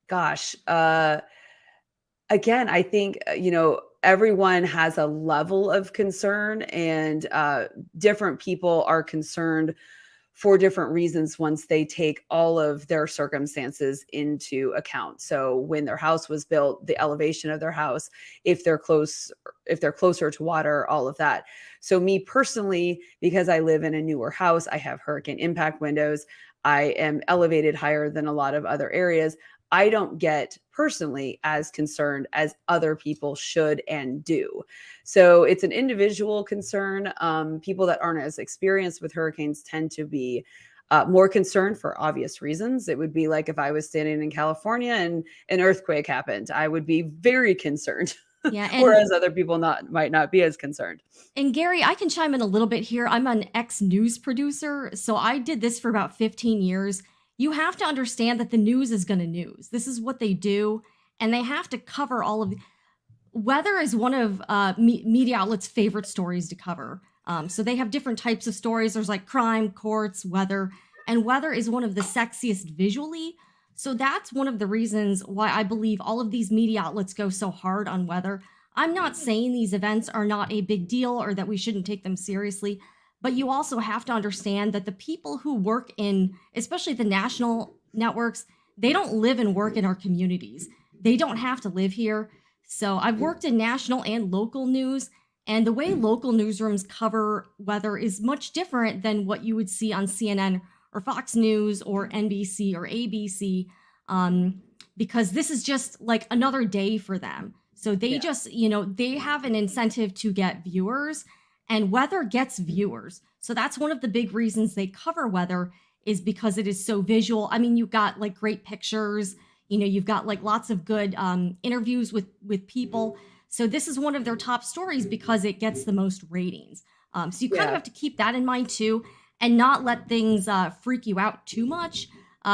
Gosh. Again, I think, everyone has a level of concern, and different people are concerned for different reasons once they take all of their circumstances into account. So when their house was built, the elevation of their house, if they're closer to water, all of that. So me personally, because I live in a newer house, I have hurricane impact windows, I am elevated higher than a lot of other areas. I don't get personally as concerned as other people should and do. So it's an individual concern. People that aren't as experienced with hurricanes tend to be more concerned for obvious reasons. It would be like if I was standing in California and an earthquake happened, I would be very concerned. Yeah, Whereas other people might not be as concerned. And Gary, I can chime in a little bit here. I'm an ex-news producer, so I did this for about 15 years. You have to understand that the news is going to news. This is what they do, and they have to cover all of. Weather is one of media outlets' favorite stories to cover. So they have different types of stories. There's like crime, courts, weather. and weather is one of the sexiest visually. So that's one of the reasons why I believe all of these media outlets go so hard on weather. I'm not saying these events are not a big deal or that we shouldn't take them seriously, but you also have to understand that the people who work in, especially the national networks, they don't live and work in our communities. They don't have to live here. So I've worked in national and local news, and the way local newsrooms cover weather is much different than what you would see on CNN or Fox News or NBC or ABC, because this is just like another day for them. So they just, they have an incentive to get viewers, and weather gets viewers. So that's one of the big reasons they cover weather, is because it is so visual. I mean, you've got like great pictures, you've got like lots of good interviews with people. So this is one of their top stories because it gets the most ratings. So you kind of have to keep that in mind too, and not let things freak you out too much,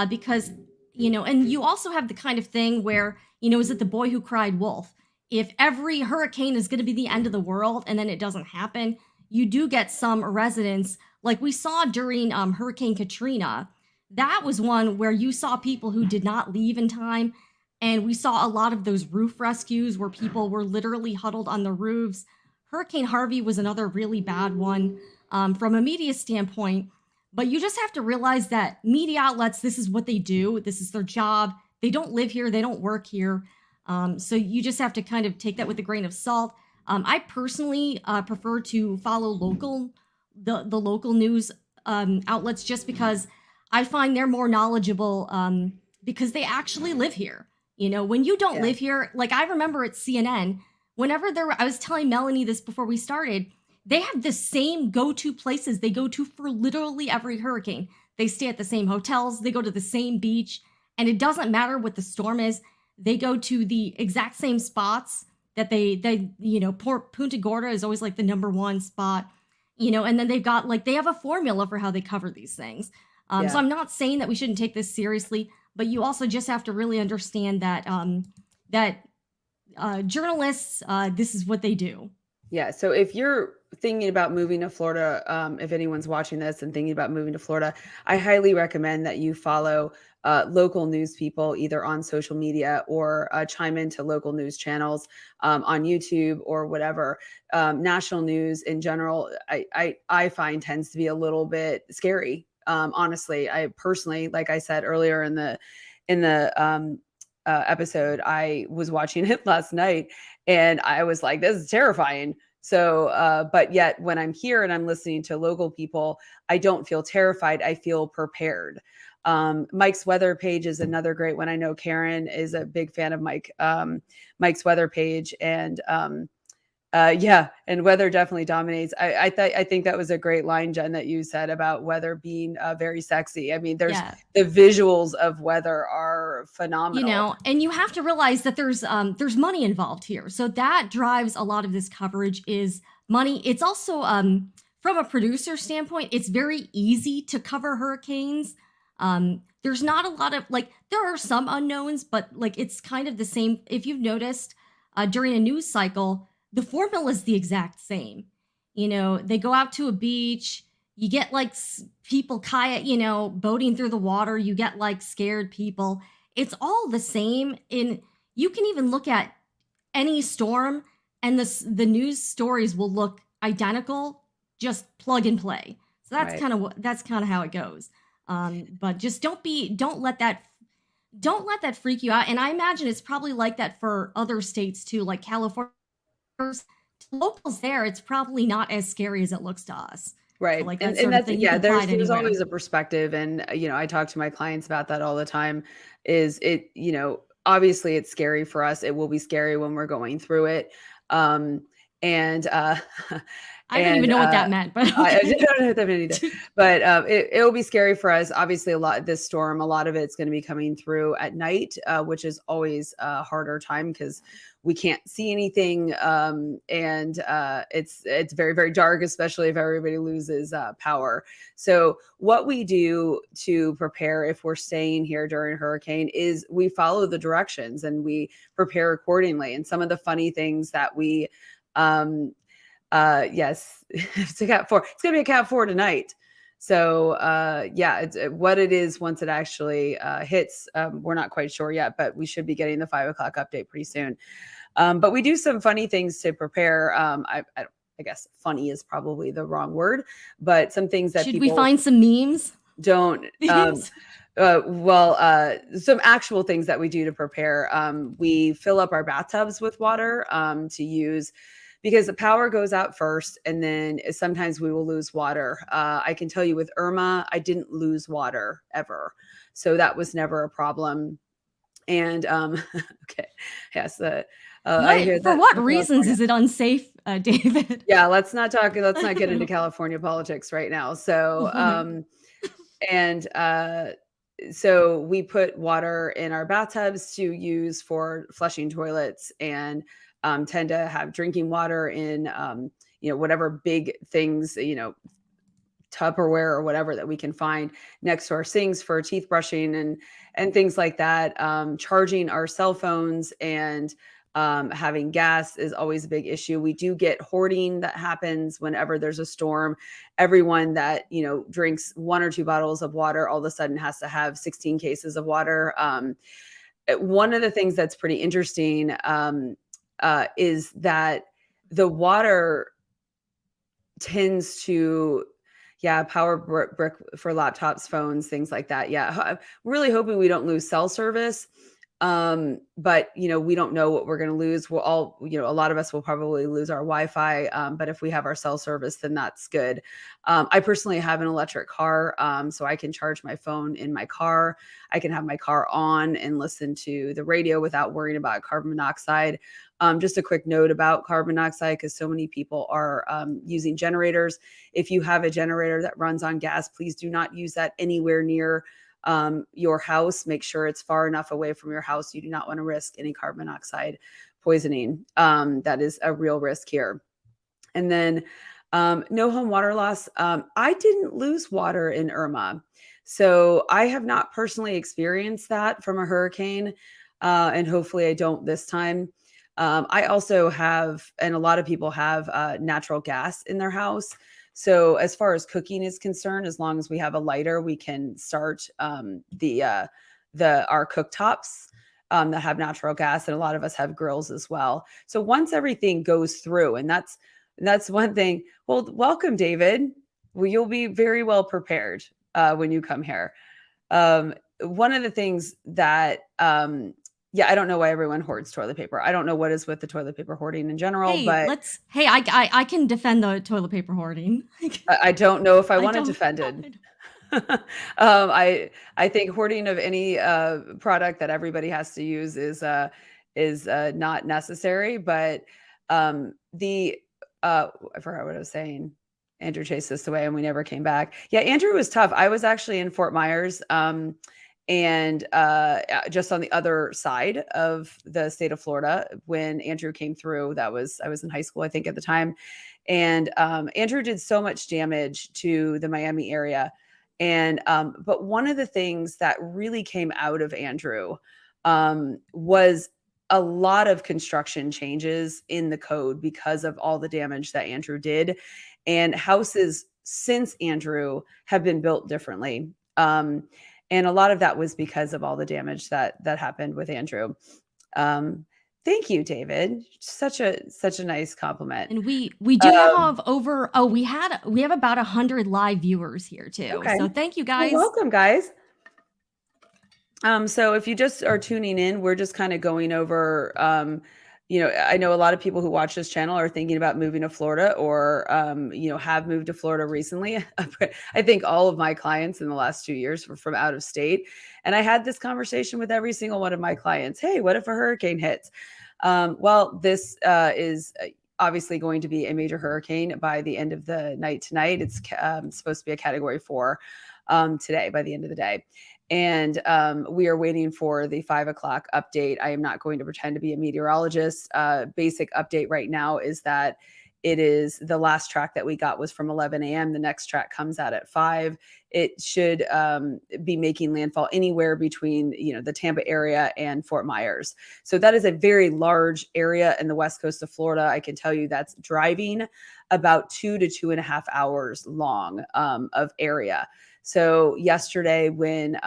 because, and you also have the kind of thing where, is it the boy who cried wolf? If every hurricane is going to be the end of the world and then it doesn't happen, you do get some residents, like we saw during Hurricane Katrina. That was one where you saw people who did not leave in time. And we saw a lot of those roof rescues where people were literally huddled on the roofs. Hurricane Harvey was another really bad one from a media standpoint. But you just have to realize that media outlets, this is what they do. This is their job. They don't live here. They don't work here. So you just have to kind of take that with a grain of salt. I personally prefer to follow the local news outlets, just because I find they're more knowledgeable because they actually live here. When you don't live here, like I remember at CNN, whenever I was telling Melanie this before we started, they have the same go-to places they go to for literally every hurricane. They stay at the same hotels, they go to the same beach, and it doesn't matter what the storm is. They go to the exact same spots that they Punta Gorda is always like the number one spot, and then they've got like, they have a formula for how they cover these things. So I'm not saying that we shouldn't take this seriously, but you also just have to really understand that journalists, this is what they do. Yeah. So if you're thinking about moving to Florida, if anyone's watching this and thinking about moving to Florida, I highly recommend that you follow local news people either on social media or chime into local news channels on YouTube or whatever. National news in general, I find tends to be a little bit scary. Honestly, I personally, like I said earlier in the episode, I was watching it last night and I was like, this is terrifying. So, but yet when I'm here and I'm listening to local people, I don't feel terrified. I feel prepared. Mike's weather page is another great one. I know Karen is a big fan of Mike's weather page, and and weather definitely dominates. I think that was a great line, Jen, that you said about weather being very sexy. I mean, the visuals of weather are phenomenal. And you have to realize that there's money involved here. So that drives a lot of this coverage, is money. It's also from a producer standpoint, it's very easy to cover hurricanes. There's not a lot of, like, there are some unknowns, but like it's kind of the same. If you've noticed during a news cycle, the formula is the exact same. They go out to a beach, you get like people kayak, boating through the water, you get like scared people. It's all the same. You can even look at any storm and the news stories will look identical, just plug and play. So that's kind of how it goes. But just don't let that freak you out. And I imagine it's probably like that for other states too, like California. Locals there, it's probably not as scary as it looks to us. Right. So like and that's there's always a perspective. And, I talk to my clients about that all the time. Is it, obviously it's scary for us. It will be scary when we're going through it. I didn't even know what that meant, but okay. I don't know what that meant either. But it will be scary for us. Obviously, this storm, a lot of it's going to be coming through at night, which is always a harder time because we can't see anything, and it's very, very dark, especially if everybody loses power. So what we do to prepare if we're staying here during a hurricane is we follow the directions and we prepare accordingly. And some of the funny things that we yes, it's a Cat 4. It's gonna be a Cat 4 tonight. So yeah, it's what it is once it actually hits. We're not quite sure yet, but we should be getting the 5 o'clock update pretty soon. But we do some funny things to prepare. I guess funny is probably the wrong word, but some things that Should we people find some memes? don't. Memes? Some actual things that we do to prepare. We fill up our bathtubs with water to use because the power goes out first, and then sometimes we will lose water. I can tell you with Irma, I didn't lose water ever, so that was never a problem. And okay, yes, I hear For that what for reasons California. is it unsafe, David? Yeah, let's not talk. Let's not get into California politics right now. So, Oh my God. and so we put water in our bathtubs to use for flushing toilets, and tend to have drinking water in whatever big things, Tupperware or whatever that we can find next to our sinks for teeth brushing and things like that. Charging our cell phones and having gas is always a big issue. We do get hoarding that happens whenever there's a storm. Everyone that drinks 1 or 2 bottles of water all of a sudden has to have 16 cases of water. One of the things that's pretty interesting is that the water tends to power brick for laptops, phones, things like that. Yeah, I'm really hoping we don't lose cell service. But we don't know what we're going to lose. We'll all, a lot of us will probably lose our Wi-Fi. But if we have our cell service, then that's good. I personally have an electric car, so I can charge my phone in my car. I can have my car on and listen to the radio without worrying about carbon monoxide. Just a quick note about carbon monoxide, because so many people are using generators. If you have a generator that runs on gas, please do not use that anywhere near your house. Make sure it's far enough away from your house. You do not want to risk any carbon monoxide poisoning. That is a real risk here. And then no home water loss. I didn't lose water in Irma. So I have not personally experienced that from a hurricane. And hopefully I don't this time. I also have, and a lot of people have natural gas in their house. So as far as cooking is concerned, as long as we have a lighter, we can start our cooktops that have natural gas, and a lot of us have grills as well. So once everything goes through, and that's one thing. Well, welcome, David. Well, you'll be very well prepared when you come here. One of the things that I don't know why everyone hoards toilet paper. I don't know what is with the toilet paper hoarding in general, but I can defend the toilet paper hoarding. I don't know if I want it don't- defended. I think hoarding of any product that everybody has to use is not necessary. But I forgot what I was saying. Andrew chased us away and we never came back. Yeah, Andrew was tough. I was actually in Fort Myers. And just on the other side of the state of Florida when Andrew came through. I was in high school, I think, at the time. And Andrew did so much damage to the Miami area. And but one of the things that really came out of Andrew was a lot of construction changes in the code because of all the damage that Andrew did. And houses since Andrew have been built differently. And a lot of that was because of all the damage that happened with Andrew. Thank you, David. Such a nice compliment. And we do have we have about 100 live viewers here too. Okay. So thank you guys. Well, welcome, guys. So if you just are tuning in, we're just kind of going over I know a lot of people who watch this channel are thinking about moving to Florida or, have moved to Florida recently. I think all of my clients in the last 2 years were from out of state. And I had this conversation with every single one of my clients. Hey, what if a hurricane hits? Well, this is obviously going to be a major hurricane by the end of the night tonight. It's supposed to be a category 4 today by the end of the day. And we are waiting for the 5 o'clock update. I am not going to pretend to be a meteorologist. Basic update right now is that It is the last track that we got was from 11 a.m. The next track comes out at 5. It should be making landfall anywhere between, the Tampa area and Fort Myers. So that is a very large area in the west coast of Florida. I can tell you that's driving about 2 to 2.5 hours long of area. So yesterday, when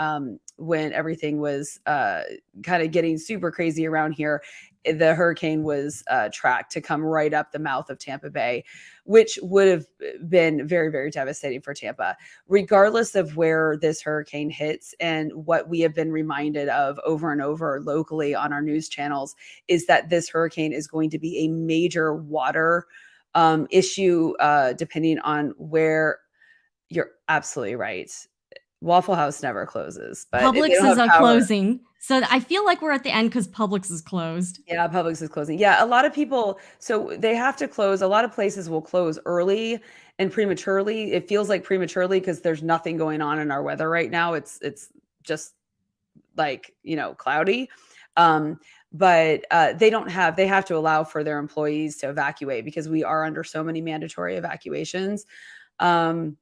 everything was kind of getting super crazy around here, the hurricane was tracked to come right up the mouth of Tampa Bay, which would have been very, very devastating for Tampa. Regardless of where this hurricane hits, and what we have been reminded of over and over locally on our news channels, is that this hurricane is going to be a major water issue, depending on where. You're absolutely right. Waffle House never closes, but if they Publix don't is have power. closing. So I feel like we're at the end because Publix is closed. Yeah, Publix is closing. Yeah, a lot of people, so they have to close. A lot of places will close early and prematurely. It feels like prematurely because there's nothing going on in our weather right now. It's just like, cloudy. But they have to allow for their employees to evacuate because we are under so many mandatory evacuations. Um,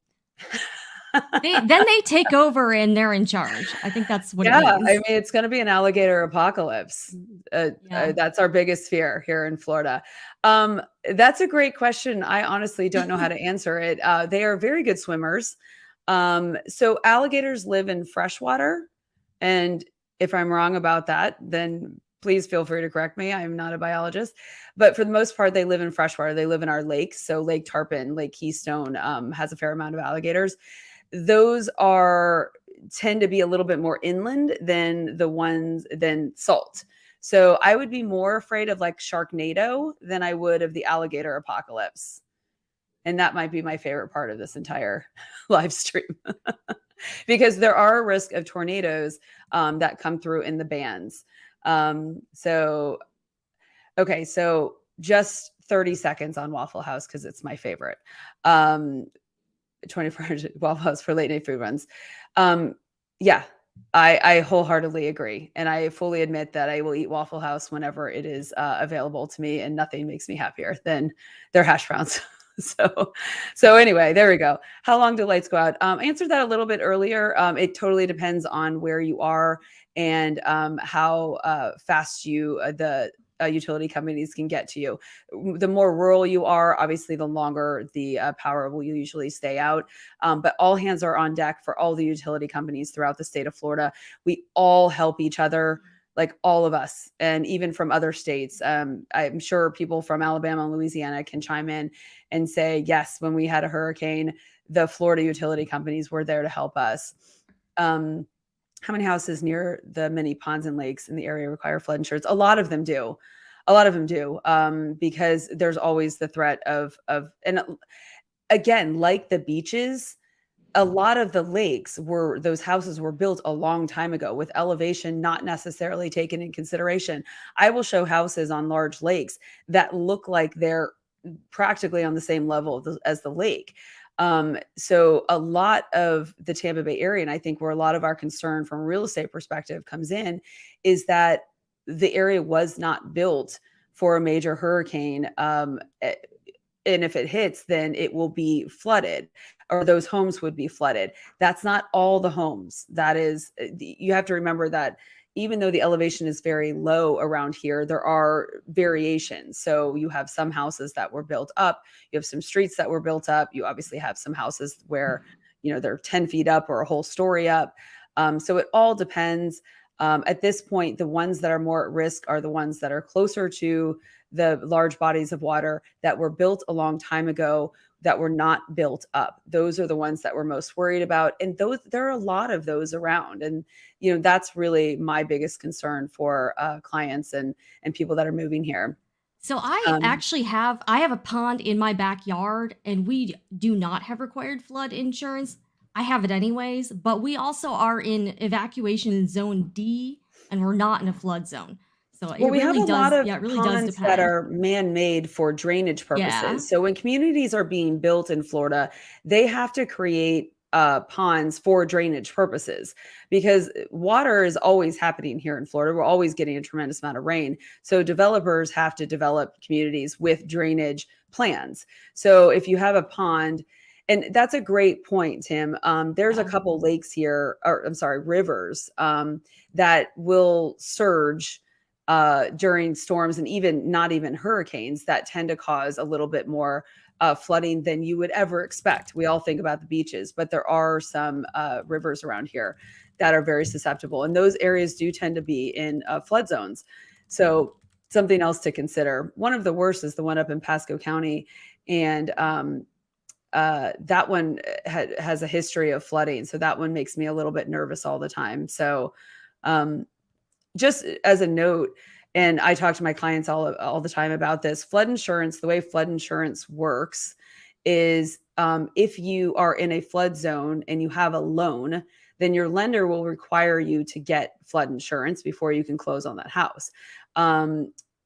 Then they take over and they're in charge. I think that's what it Yeah, means. I mean, it's going to be an alligator apocalypse. Yeah. That's our biggest fear here in Florida. That's a great question. I honestly don't know how to answer it. They are very good swimmers. So alligators live in freshwater, and if I'm wrong about that, then please feel free to correct me. I'm not a biologist, but for the most part, they live in freshwater. They live in our lakes. So Lake Tarpon, Lake Keystone, has a fair amount of alligators. Those tend to be a little bit more inland than salt. So I would be more afraid of like Sharknado than I would of the alligator apocalypse. And that might be my favorite part of this entire live stream because there are a risk of tornadoes that come through in the bands. So just 30 seconds on Waffle House because it's my favorite. 2400 Waffle House for late night food runs. Yeah, I wholeheartedly agree. And I fully admit that I will eat Waffle House whenever it is available to me, and nothing makes me happier than their hash browns. So anyway, there we go. How long do lights go out? Answered that a little bit earlier. It totally depends on where you are and how fast the utility companies can get to you. The more rural you are, obviously, the longer the power will usually stay out. But all hands are on deck for all the utility companies throughout the state of Florida. We all help each other, like all of us, and even from other states. I'm sure people from Alabama and Louisiana can chime in and say, yes, when we had a hurricane, the Florida utility companies were there to help us. How many houses near the many ponds and lakes in the area require flood insurance? A lot of them do. Because there's always the threat of, and again, like the beaches, a lot of the lakes those houses were built a long time ago with elevation not necessarily taken in consideration. I will show houses on large lakes that look like they're practically on the same level as the lake. So a lot of the Tampa Bay area, and I think where a lot of our concern from a real estate perspective comes in, is that the area was not built for a major hurricane. And if it hits, then it will be flooded, or those homes would be flooded. That's not all the homes. You have to remember that even though the elevation is very low around here, there are variations. So you have some houses that were built up. You have some streets that were built up. You obviously have some houses where, they're 10 feet up or a whole story up. So it all depends. At this point, the ones that are more at risk are the ones that are closer to the large bodies of water that were built a long time ago, that were not built up. Those are the ones that we're most worried about. And there are a lot of those around. And, that's really my biggest concern for clients and people that are moving here. So I have a pond in my backyard, and we do not have required flood insurance. I have it anyways, but we also are in evacuation zone D, and we're not in a flood zone. So Well, we have a lot of it really does ponds that depend. are man-made for drainage Yeah. purposes. So when communities are being built in Florida, they have to create ponds for drainage purposes, because water is always happening here in Florida. We're always getting a tremendous amount of rain. So developers have to develop communities with drainage plans. So if you have a pond, and that's a great point, Tim. There's a Yeah. couple lakes here, or I'm sorry, rivers that will surge during storms, and even not even hurricanes, that tend to cause a little bit more flooding than you would ever expect. We all think about the beaches, but there are some rivers around here that are very susceptible, and those areas do tend to be in flood zones. So something else to consider. One of the worst is the one up in Pasco County, and that one has a history of flooding. So that one makes me a little bit nervous all the time. So um, just as a note, and I talk to my clients all the time about this, flood insurance, the way flood insurance works is if you are in a flood zone and you have a loan, then your lender will require you to get flood insurance before you can close on that house.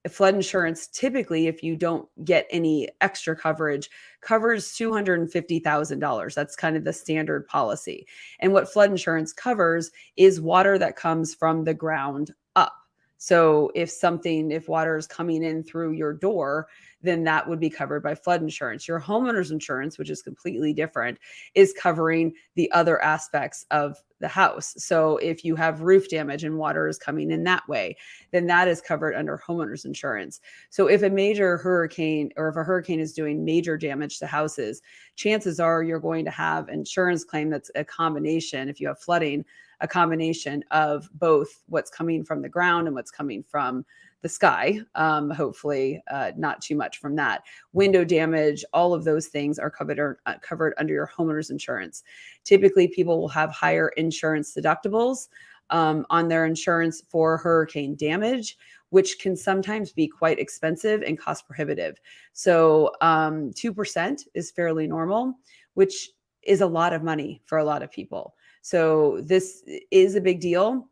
Flood insurance, typically, if you don't get any extra coverage, covers $250,000. That's kind of the standard policy. And what flood insurance covers is water that comes from the ground up. So if water is coming in through your door, then that would be covered by flood insurance. Your homeowner's insurance, which is completely different, is covering the other aspects of the house. So if you have roof damage and water is coming in that way, then that is covered under homeowner's insurance. So if a major hurricane, or if a hurricane is doing major damage to houses, chances are you're going to have insurance claim that's a combination, if you have flooding, a combination of both what's coming from the ground and what's coming from the sky. Hopefully not too much from that. Window damage, all of those things are covered under your homeowner's insurance. Typically, people will have higher insurance deductibles on their insurance for hurricane damage, which can sometimes be quite expensive and cost prohibitive. So 2% is fairly normal, which is a lot of money for a lot of people. So this is a big deal.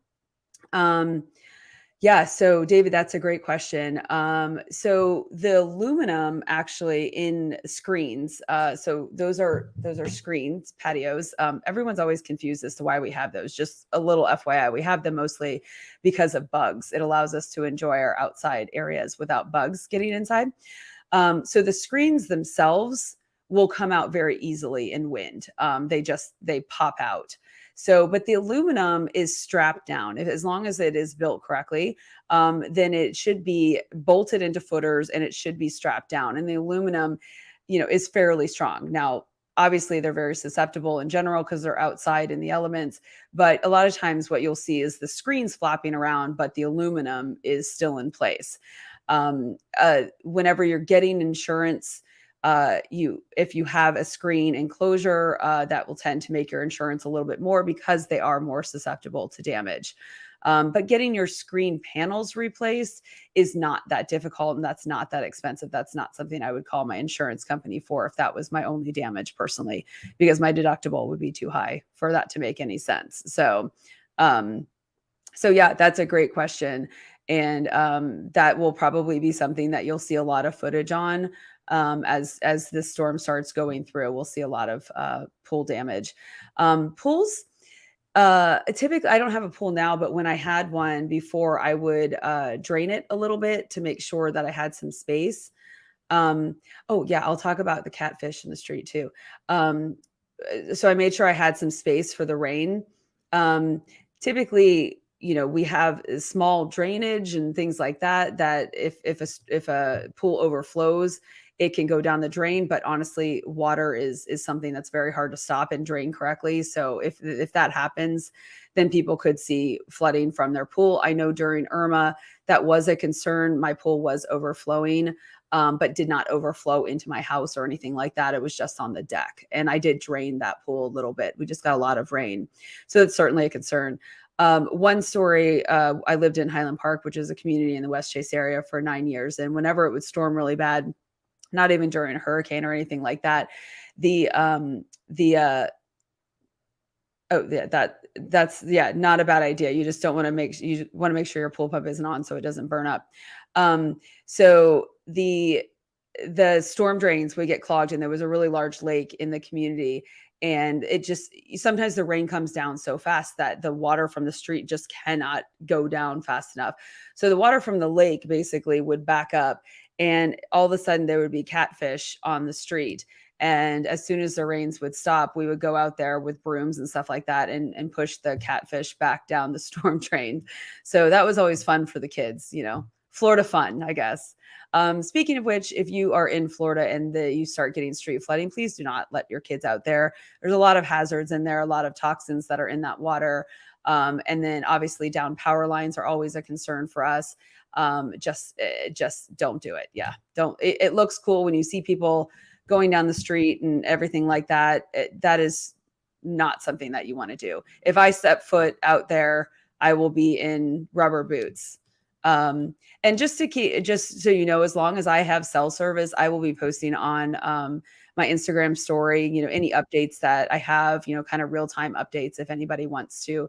Yeah. So David, that's a great question. So the aluminum actually in screens, so those are screens, patios. Everyone's always confused as to why we have those. Just a little FYI, we have them mostly because of bugs. It allows us to enjoy our outside areas without bugs getting inside. So the screens themselves will come out very easily in wind. They pop out. So, but the aluminum is strapped down. As long as it is built correctly, then it should be bolted into footers and it should be strapped down. And the aluminum, is fairly strong. Now, obviously, they're very susceptible in general because they're outside in the elements. But a lot of times, what you'll see is the screens flapping around, but the aluminum is still in place. Whenever you're getting insurance, if you have a screen enclosure, that will tend to make your insurance a little bit more because they are more susceptible to damage. But getting your screen panels replaced is not that difficult, and that's not that expensive. That's not something I would call my insurance company for if that was my only damage personally, because my deductible would be too high for that to make any sense. So yeah, that's a great question. And that will probably be something that you'll see a lot of footage on. As this storm starts going through, we'll see a lot of pool damage. Pools, typically, I don't have a pool now, but when I had one before, I would drain it a little bit to make sure that I had some space. Oh yeah, I'll talk about the catfish in the street too. So I made sure I had some space for the rain. Typically, we have small drainage and things like that, that if a pool overflows, it can go down the drain. But honestly, water is something that's very hard to stop and drain correctly. So if that happens, then people could see flooding from their pool. I know during Irma, that was a concern. My pool was overflowing, but did not overflow into my house or anything like that. It was just on the deck. And I did drain that pool a little bit. We just got a lot of rain. So it's certainly a concern. One story, I lived in Highland Park, which is a community in the West Chase area, for 9 years. And whenever it would storm really bad, not even during a hurricane or anything like that, that's not a bad idea. You just don't want to make sure your pool pump isn't on so it doesn't burn up. So the storm drains would get clogged, and there was a really large lake in the community. And sometimes the rain comes down so fast that the water from the street just cannot go down fast enough. So the water from the lake basically would back up and all of a sudden there would be catfish on the street. And as soon as the rains would stop, we would go out there with brooms and stuff like that and push the catfish back down the storm drain. So that was always fun for the kids, Florida fun, I guess. Speaking of which, if you are in Florida and you start getting street flooding, please do not let your kids out there. There's a lot of hazards in there, a lot of toxins that are in that water. And then obviously down power lines are always a concern for us. Just don't do it. Yeah. Don't, it looks cool when you see people going down the street and everything like that. That is not something that you want to do. If I step foot out there, I will be in rubber boots. And just so you know, as long as I have cell service, I will be posting on my Instagram story, any updates that I have, kind of real-time updates if anybody wants to.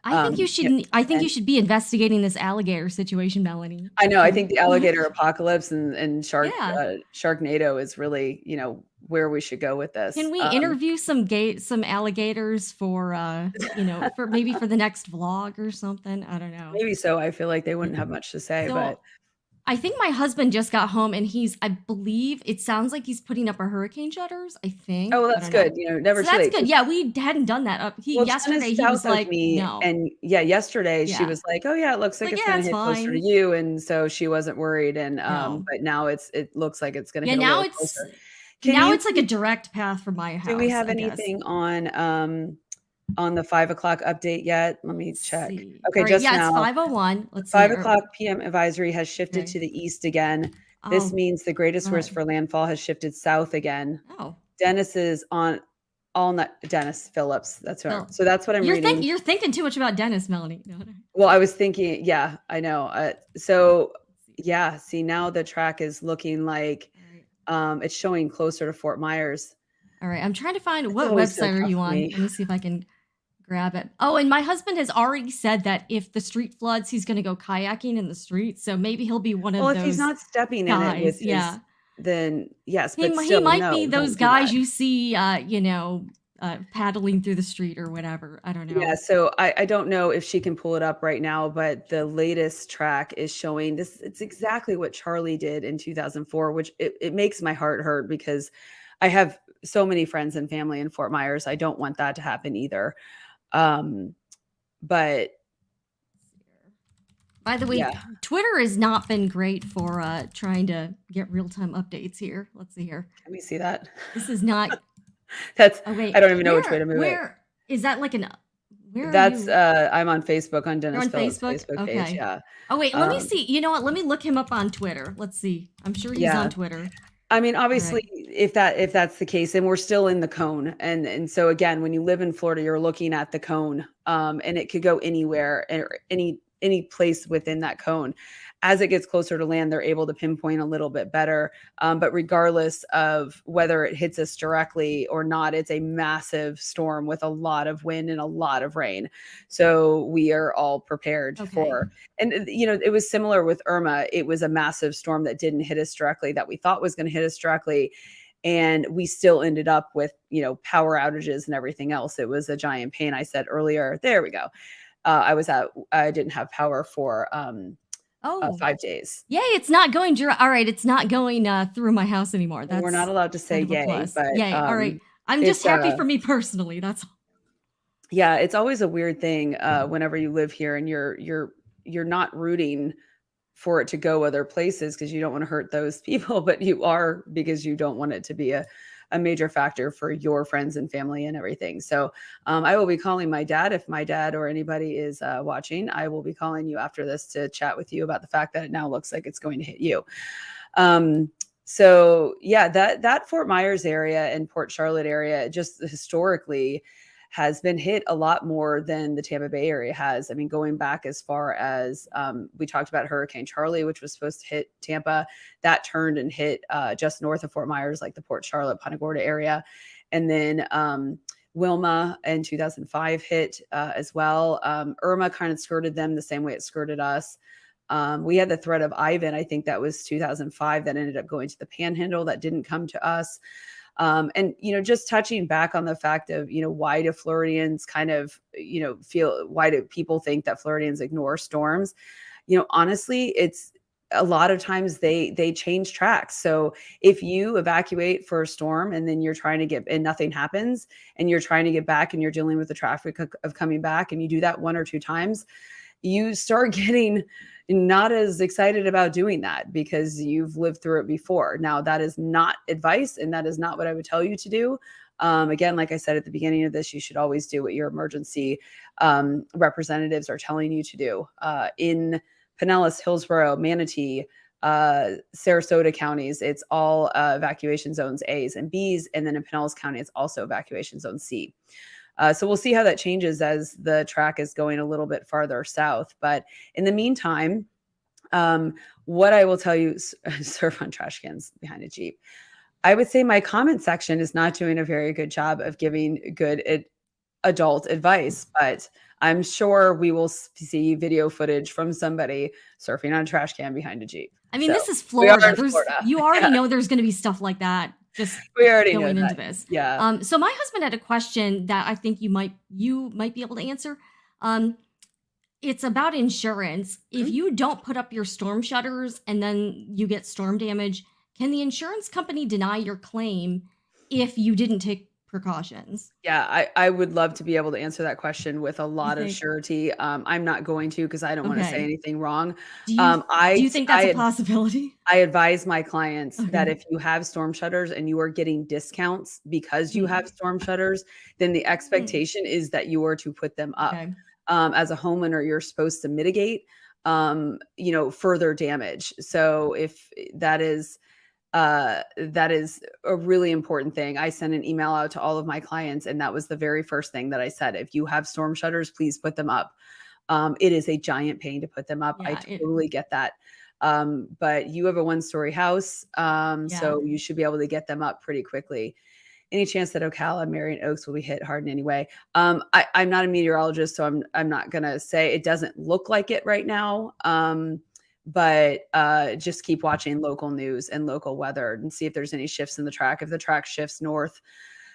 I think you should. I think you should be investigating this alligator situation, Melanie. I know. I think the alligator apocalypse and Sharknado is really, where we should go with this. Can we interview some alligators for maybe for the next vlog or something? I don't know. Maybe so. I feel like they wouldn't have much to say, but I think my husband just got home and I believe it sounds like he's putting up our hurricane shutters. I think. Oh, that's good. Never too late. That's good. Yeah, we hadn't done that up. Yesterday he was like, no. And yesterday she was like, oh yeah, it looks like it's going to hit closer to you, and so she wasn't worried. And but now it looks like it's going to hit a little closer. Now it's like a direct path from my house. Do we have anything on the 5 o'clock update yet? Let me check. Okay, right, just now. It's 5:01. Let's 5 o'clock p.m. advisory has shifted to the east again. This means the greatest risk for landfall has shifted south again. Oh. Dennis is on all night. Dennis Phillips. That's her. So that's what I'm reading. You're thinking too much about Denis, Melanie. No. Well, I was thinking, yeah, I know. See, now the track is looking like it's showing closer to Fort Myers. All right, I'm trying to find what website are you on? Let me see if I can grab it. Oh, and my husband has already said that if the street floods, he's going to go kayaking in the street. So maybe he'll be one of those. Well, if he's not stepping in it with then yes, but he might be those guys you see, paddling through the street or whatever. I don't know. Yeah, so I don't know if she can pull it up right now, but the latest track is showing this. It's exactly what Charlie did in 2004, which it makes my heart hurt because I have so many friends and family in Fort Myers. I don't want that to happen either. But by the way, Twitter has not been great for trying to get real-time updates here. Let's see here. Can we see that? This is not. That's. Oh, wait, I don't even know which way to move it. Where is that? Like an. Where that's. I'm on Facebook on Denis Phillips' Facebook page. Okay. Yeah. Oh wait, let me see. You know what? Let me look him up on Twitter. Let's see. I'm sure he's on Twitter. I mean, obviously, if that's the case, and we're still in the cone, and so again, when you live in Florida, you're looking at the cone, and it could go anywhere, or any place within that cone. As it gets closer to land, they're able to pinpoint a little bit better. But regardless of whether it hits us directly or not, it's a massive storm with a lot of wind and a lot of rain. So we are all prepared for, and it was similar with Irma. It was a massive storm that didn't hit us directly, that we thought was going to hit us directly. And we still ended up with, power outages and everything else. It was a giant pain. I said earlier, there we go. I didn't have power for 5 days. Yay, it's not going all right, it's not going through my house anymore. We're not allowed to say yay, but yay. All right. I'm just happy for me personally. That's all. Yeah, it's always a weird thing whenever you live here and you're not rooting for it to go other places because you don't want to hurt those people, but you are because you don't want it to be a major factor for your friends and family and everything. So I will be calling my dad. If my dad or anybody is watching, I will be calling you after this to chat with you about the fact that it now looks like it's going to hit you. So yeah, that Fort Myers area and Port Charlotte area just historically has been hit a lot more than the Tampa Bay area has. I mean, going back as far as we talked about Hurricane Charlie, which was supposed to hit Tampa, that turned and hit just north of Fort Myers, like the Port Charlotte, Punta Gorda area. And then Wilma in 2005 hit as well. Irma kind of skirted them the same way it skirted us. We had the threat of Ivan, I think that was 2005, that ended up going to the Panhandle, that didn't come to us. And, just touching back on the fact of, why do Floridians kind of, why do people think that Floridians ignore storms? Honestly, it's a lot of times they change tracks. So if you evacuate for a storm and then you're trying to get and nothing happens and you're trying to get back and you're dealing with the traffic of coming back and you do that 1 or 2 times, you start getting not as excited about doing that because you've lived through it before. Now, that is not advice, and that is not what I would tell you to do. Again, like I said at the beginning of this, you should always do what your emergency representatives are telling you to do. In Pinellas, Hillsborough, Manatee, Sarasota counties, it's all evacuation zones A's and B's. And then in Pinellas County, it's also evacuation zone C. So we'll see how that changes as the track is going a little bit farther south. But in the meantime, what I will tell you, surf on trash cans behind a Jeep. I would say my comment section is not doing a very good job of giving good adult advice, but I'm sure we will see video footage from somebody surfing on a trash can behind a Jeep. I mean, So, this is Florida. Florida. You already know there's going to be stuff like that. Just we already going know into that. this. Yeah. So my husband had a question that I think you might be able to answer. It's about insurance. If you don't put up your storm shutters and then you get storm damage, can the insurance company deny your claim if you didn't take precautions? Yeah, I would love to be able to answer that question with a lot of think? surety. I'm not going to because I don't want to say Okay. anything wrong. Do you I do you think that's a possibility? I advise my clients that Okay. if you have storm shutters and you are getting discounts because you Hmm. have storm shutters, then the expectation is that you are to put them up. Okay. As a homeowner, you're supposed to mitigate, further damage. So if that is a really important thing. I sent an email out to all of my clients, and that was the very first thing that I said. If you have storm shutters, please put them up. It is a giant pain to put them up. I Yeah. totally get that. But you have a 1-story house, Yeah. so you should be able to get them up pretty quickly. Any chance that Ocala, Marion Oaks will be hit hard in any way? I'm not a meteorologist, so I'm not gonna say. It doesn't look like it right now. But just keep watching local news and local weather and see if there's any shifts in the track. If the track shifts north,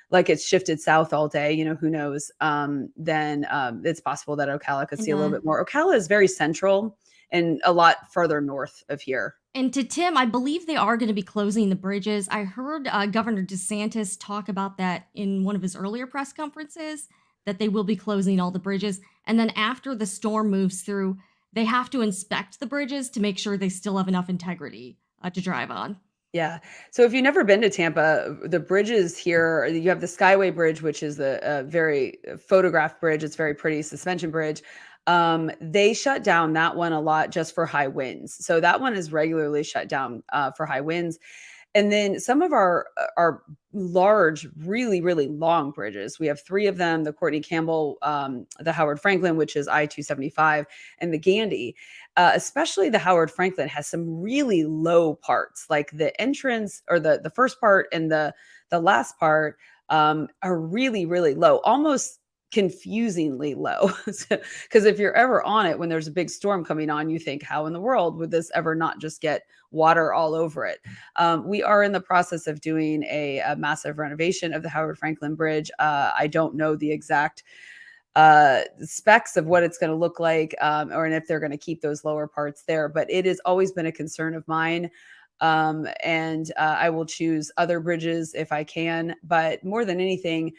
like it's shifted south all day, who knows? Then it's possible that Ocala could see a little bit more. Ocala is very central and a lot further north of here. And to Tim, I believe they are going to be closing the bridges. I heard Governor DeSantis talk about that in one of his earlier press conferences, that they will be closing all the bridges. And then after the storm moves through, they have to inspect the bridges to make sure they still have enough integrity to drive on. Yeah. So if you've never been to Tampa, the bridges here, you have the Skyway Bridge, which is a very photographed bridge. It's very pretty suspension bridge. They shut down that one a lot just for high winds. So that one is regularly shut down for high winds. And then some of our large, really, really long bridges. We have 3 of them: the Courtney Campbell, the Howard Franklin, which is I-275, and the Gandy. Especially the Howard Franklin has some really low parts, like the entrance or the first part and the last part are really, really low, almost confusingly low. Because if you're ever on it when there's a big storm coming on, you think, how in the world would this ever not just get water all over it? We are in the process of doing a massive renovation of the Howard Franklin Bridge. I don't know the exact specs of what it's going to look like, or if they're going to keep those lower parts there, but it has always been a concern of mine. And I will choose other bridges if I can, but more than anything,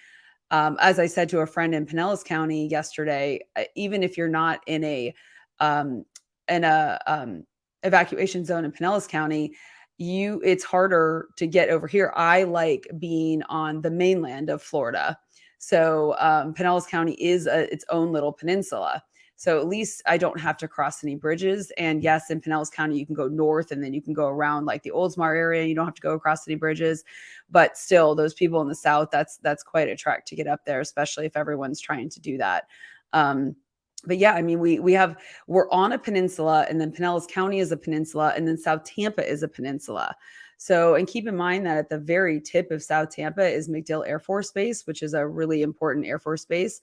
as I said to a friend in Pinellas County yesterday, even if you're not in a evacuation zone in Pinellas County, it's harder to get over here. I like being on the mainland of Florida. So Pinellas County is its own little peninsula. So at least I don't have to cross any bridges. And yes, in Pinellas County, you can go north and then you can go around like the Oldsmar area. You don't have to go across any bridges. But still, those people in the south, that's quite a trek to get up there, especially if everyone's trying to do that. But yeah, I mean, we're on a peninsula, and then Pinellas County is a peninsula, and then South Tampa is a peninsula. So, and keep in mind that at the very tip of South Tampa is MacDill Air Force Base, which is a really important Air Force base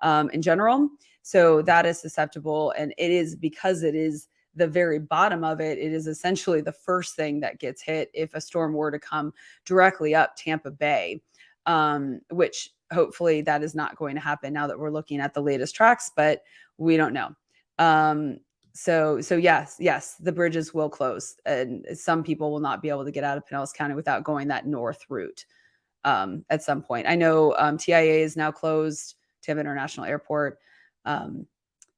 in general. So that is susceptible. And it is, because it is the very bottom of it, it is essentially the first thing that gets hit if a storm were to come directly up Tampa Bay, which hopefully that is not going to happen now that we're looking at the latest tracks, but we don't know. So yes, the bridges will close, and some people will not be able to get out of Pinellas County without going that north route at some point. I know TIA is now closed, Tampa International Airport.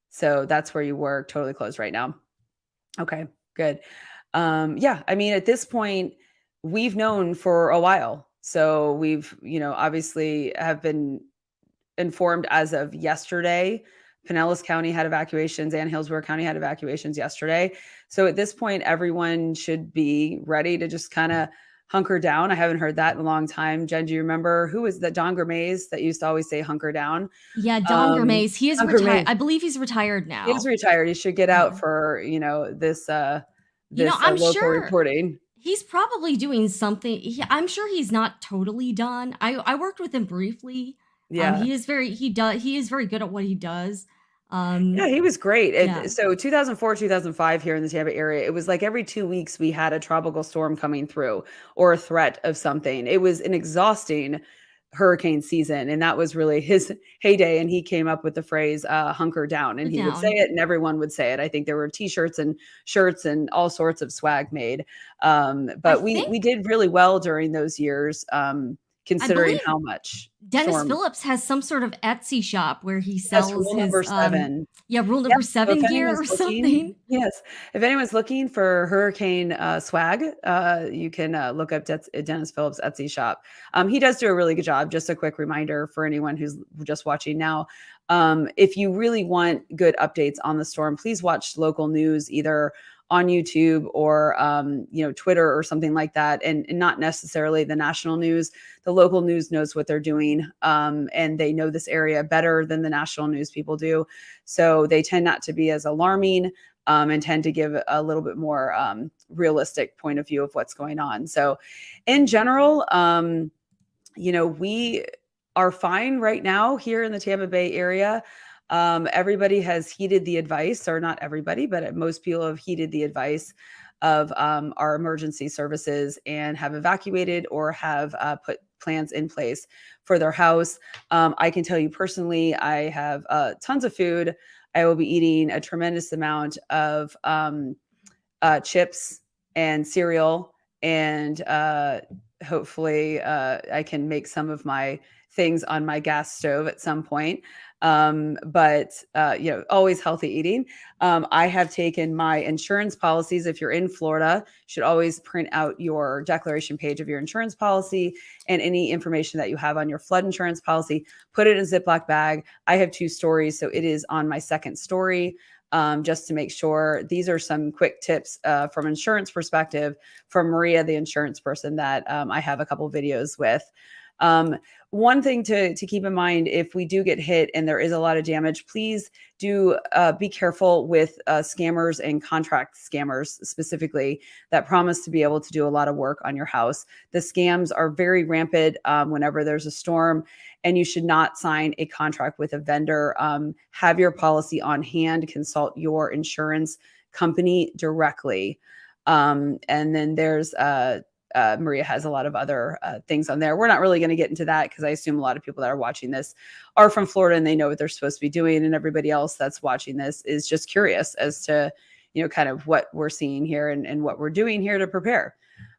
So that's where you work, totally closed right now. Okay, good. Yeah, I mean, at this point, we've known for a while. So we've, obviously have been informed as of yesterday. Pinellas County had evacuations and Hillsborough County had evacuations yesterday. So at this point, everyone should be ready to just kind of hunker down. I haven't heard that in a long time. Jen, do you remember who was that? Don Gurmays that used to always say hunker down. Yeah, Don Gurmays. He is Don retired. Gurmays. I believe he's retired He is now. retired. He should get out Yeah. for, this I'm local sure reporting. he's probably doing something. I'm sure he's not totally done. I worked with him briefly. Yeah. He is very good at what he does. Yeah, he was great. Yeah. So 2004, 2005 here in the Tampa area, it was like every 2 weeks we had a tropical storm coming through or a threat of something. It was an exhausting hurricane season, and that was really his heyday. And he came up with the phrase hunker down, and he would say it and everyone would say it. I think there were t-shirts and shirts and all sorts of swag made. But we did really well during those years, considering how much. Denis Phillips has some sort of Etsy shop where he sells rule number 7. Rule number 7 gear or something. Yes. If anyone's looking for hurricane swag, you can look up Denis Phillips' Etsy shop. He does do a really good job. Just a quick reminder for anyone who's just watching now. If you really want good updates on the storm, please watch local news either on YouTube or, Twitter or something like that. And not necessarily the national news. The local news knows what they're doing. And they know this area better than the national news people do. So they tend not to be as alarming, and tend to give a little bit more realistic point of view of what's going on. So in general, we are fine right now here in the Tampa Bay area. Everybody has heeded the advice, or not everybody, but most people have heeded the advice of our emergency services and have evacuated or have put plans in place for their house. I can tell you personally, I have tons of food. I will be eating a tremendous amount of chips and cereal, and hopefully I can make some of my things on my gas stove at some point. But always healthy eating. I have taken my insurance policies. If you're in Florida, you should always print out your declaration page of your insurance policy and any information that you have on your flood insurance policy, put it in a Ziploc bag. I have 2 stories, so it is on my second story. Just to make sure. These are some quick tips from insurance perspective from Maria, the insurance person that I have a couple videos with. One thing to keep in mind, if we do get hit and there is a lot of damage, please do be careful with scammers and contract scammers specifically that promise to be able to do a lot of work on your house. The scams are very rampant whenever there's a storm, and you should not sign a contract with a vendor. Have your policy on hand, consult your insurance company directly. And then there's Maria has a lot of other things on there. We're not really going to get into that because I assume a lot of people that are watching this are from Florida and they know what they're supposed to be doing. And everybody else that's watching this is just curious as to, kind of what we're seeing here and what we're doing here to prepare.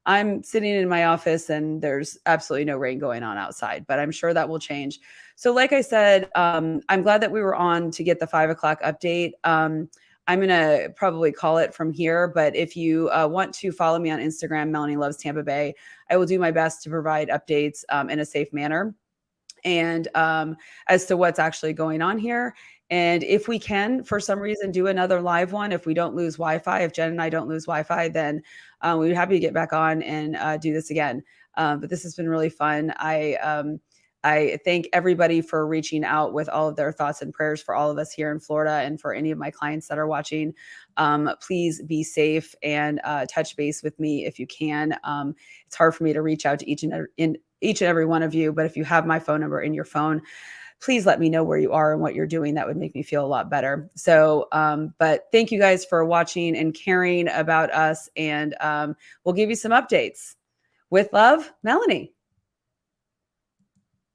I'm sitting in my office and there's absolutely no rain going on outside, but I'm sure that will change. So like I said, I'm glad that we were on to get the 5 o'clock update. I'm going to probably call it from here, but if you want to follow me on Instagram, Melanie Loves Tampa Bay, I will do my best to provide updates in a safe manner and as to what's actually going on here. And if we can, for some reason, do another live one, if we don't lose Wi-Fi, if Jen and I don't lose Wi-Fi, then we'd be happy to get back on and do this again. But this has been really fun. I thank everybody for reaching out with all of their thoughts and prayers for all of us here in Florida and for any of my clients that are watching. Please be safe and touch base with me if you can. It's hard for me to reach out to each and every one of you, but if you have my phone number in your phone, please let me know where you are and what you're doing. That would make me feel a lot better. So, but thank you guys for watching and caring about us, and we'll give you some updates. With love, Melanie.